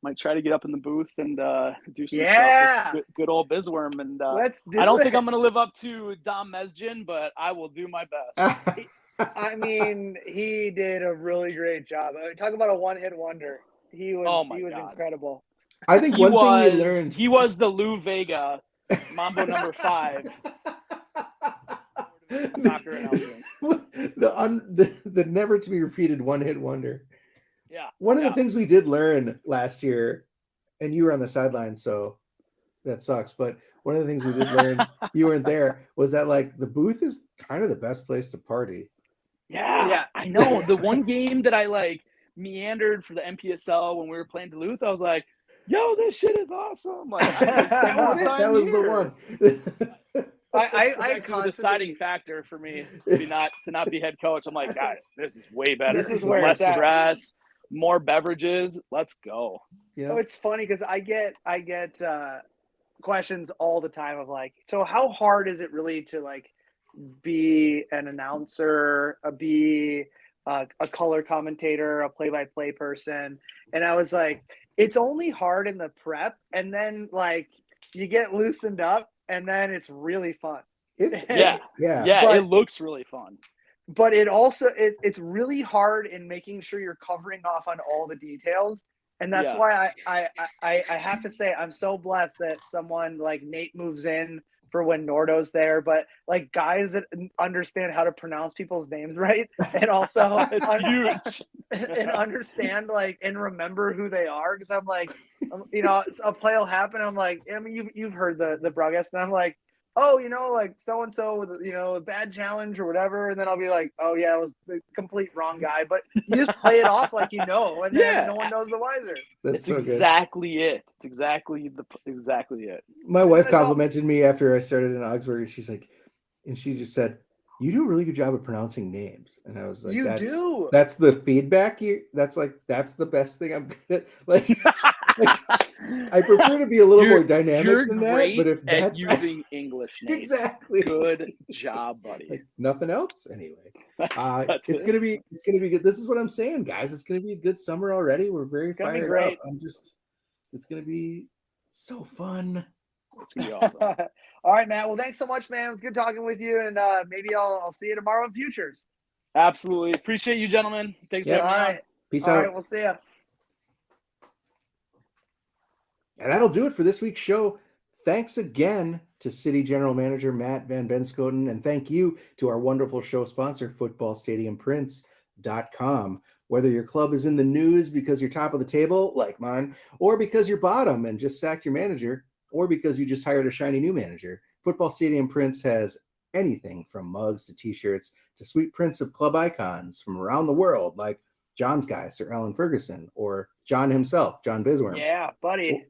might try to get up in the booth and do some stuff with good old Bizworm. And Let's do I don't it. think I'm going to live up to Dom Mesjin, but I will do my best. I mean, he did a really great job. Talk about a one-hit wonder. He was incredible. I think one thing we learned. He was the Lou Vega, Mambo number 5. Soccer announcing. The never to be repeated one-hit wonder. Yeah. One of the things we did learn last year, and you were on the sideline, so that sucks. But one of the things we did learn, you weren't there, was that like the booth is kind of the best place to party. Yeah, I know. The one game that I like meandered for the MPSL when we were playing Duluth, I was like, "Yo, this shit is awesome!" Like that was the one. I the deciding factor for me to not be head coach. I'm like, guys, this is way better. This is where less stress, more beverages. Let's go. Yeah. Oh, it's funny because I get questions all the time of like, so how hard is it really to like be an announcer, be a color commentator, a play-by-play person? And I was like, it's only hard in the prep, and then like you get loosened up, and then it's really fun. It looks really fun. But it also it's really hard in making sure you're covering off on all the details. And that's why I have to say I'm so blessed that someone like Nate moves in for when Nordo's there, but like guys that understand how to pronounce people's names right, and also it's huge, and understand like and remember who they are. Because I'm like, a play will happen. I'm like, I mean, you've heard the broadcast, and I'm like, oh, like so and so with a bad challenge or whatever, and then I'll be like, oh yeah, it was the complete wrong guy. But you just play it off like and then no one knows the wiser. That's it's so exactly good. It. It's exactly it. My wife complimented me after I started in Augsburg, and she's like, and she just said, "You do a really good job of pronouncing names." And I was like, "You do." That's the feedback. That's the best thing I'm good at. Like I prefer to be a little more dynamic than that. But if that's using English names, exactly, good job, buddy. Like, nothing else, anyway. It's gonna be good. This is what I'm saying, guys. It's gonna be a good summer already. We're very fired up. It's gonna be so fun. It's gonna be awesome. All right, Matt. Well, thanks so much, man. It was good talking with you, and maybe I'll see you tomorrow in Futures. Absolutely. Appreciate you, gentlemen. Thanks for having me. All right. Peace out. All right, we'll see you. And that'll do it for this week's show. Thanks again to City General Manager Matt VanBenschoten, and thank you to our wonderful show sponsor, FootballStadiumPrints.com. Whether your club is in the news because you're top of the table, like mine, or because you're bottom and just sacked your manager, or because you just hired a shiny new manager, Football Stadium Prints has anything from mugs to t-shirts to sweet prints of club icons from around the world, like John's guy, Sir Alan Ferguson, or John himself, John Bizworm. Yeah, buddy.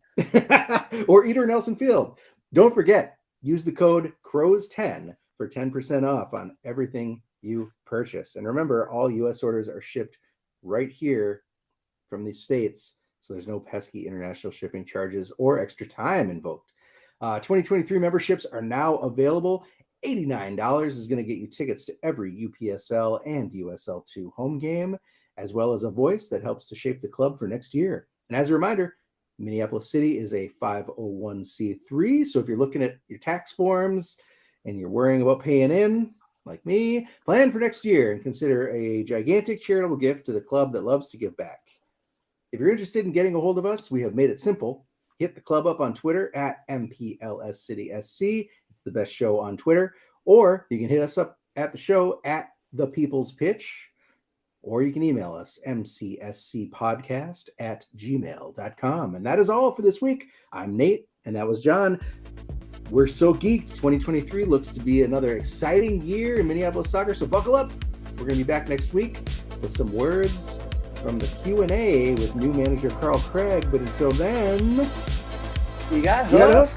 Or Eater Nelson Field. Don't forget, use the code CROWS10 for 10% off on everything you purchase. And remember, all U.S. orders are shipped right here from the States, so there's no pesky international shipping charges or extra time invoked. 2023 memberships are now available. $89 is going to get you tickets to every UPSL and USL2 home game, as well as a voice that helps to shape the club for next year. And as a reminder, Minneapolis City is a 501c3, so if you're looking at your tax forms and you're worrying about paying in, like me, plan for next year and consider a gigantic charitable gift to the club that loves to give back. If you're interested in getting a hold of us, we have made it simple. Hit the club up on Twitter at MPLSCitySC. It's the best show on Twitter. Or you can hit us up at the show at The People's Pitch. Or you can email us, mcscpodcast@gmail.com. And that is all for this week. I'm Nate, and that was John. We're so geeked. 2023 looks to be another exciting year in Minneapolis soccer, so buckle up. We're going to be back next week with some words from the Q&A with new manager Carl Craig. But until then, you got hooked.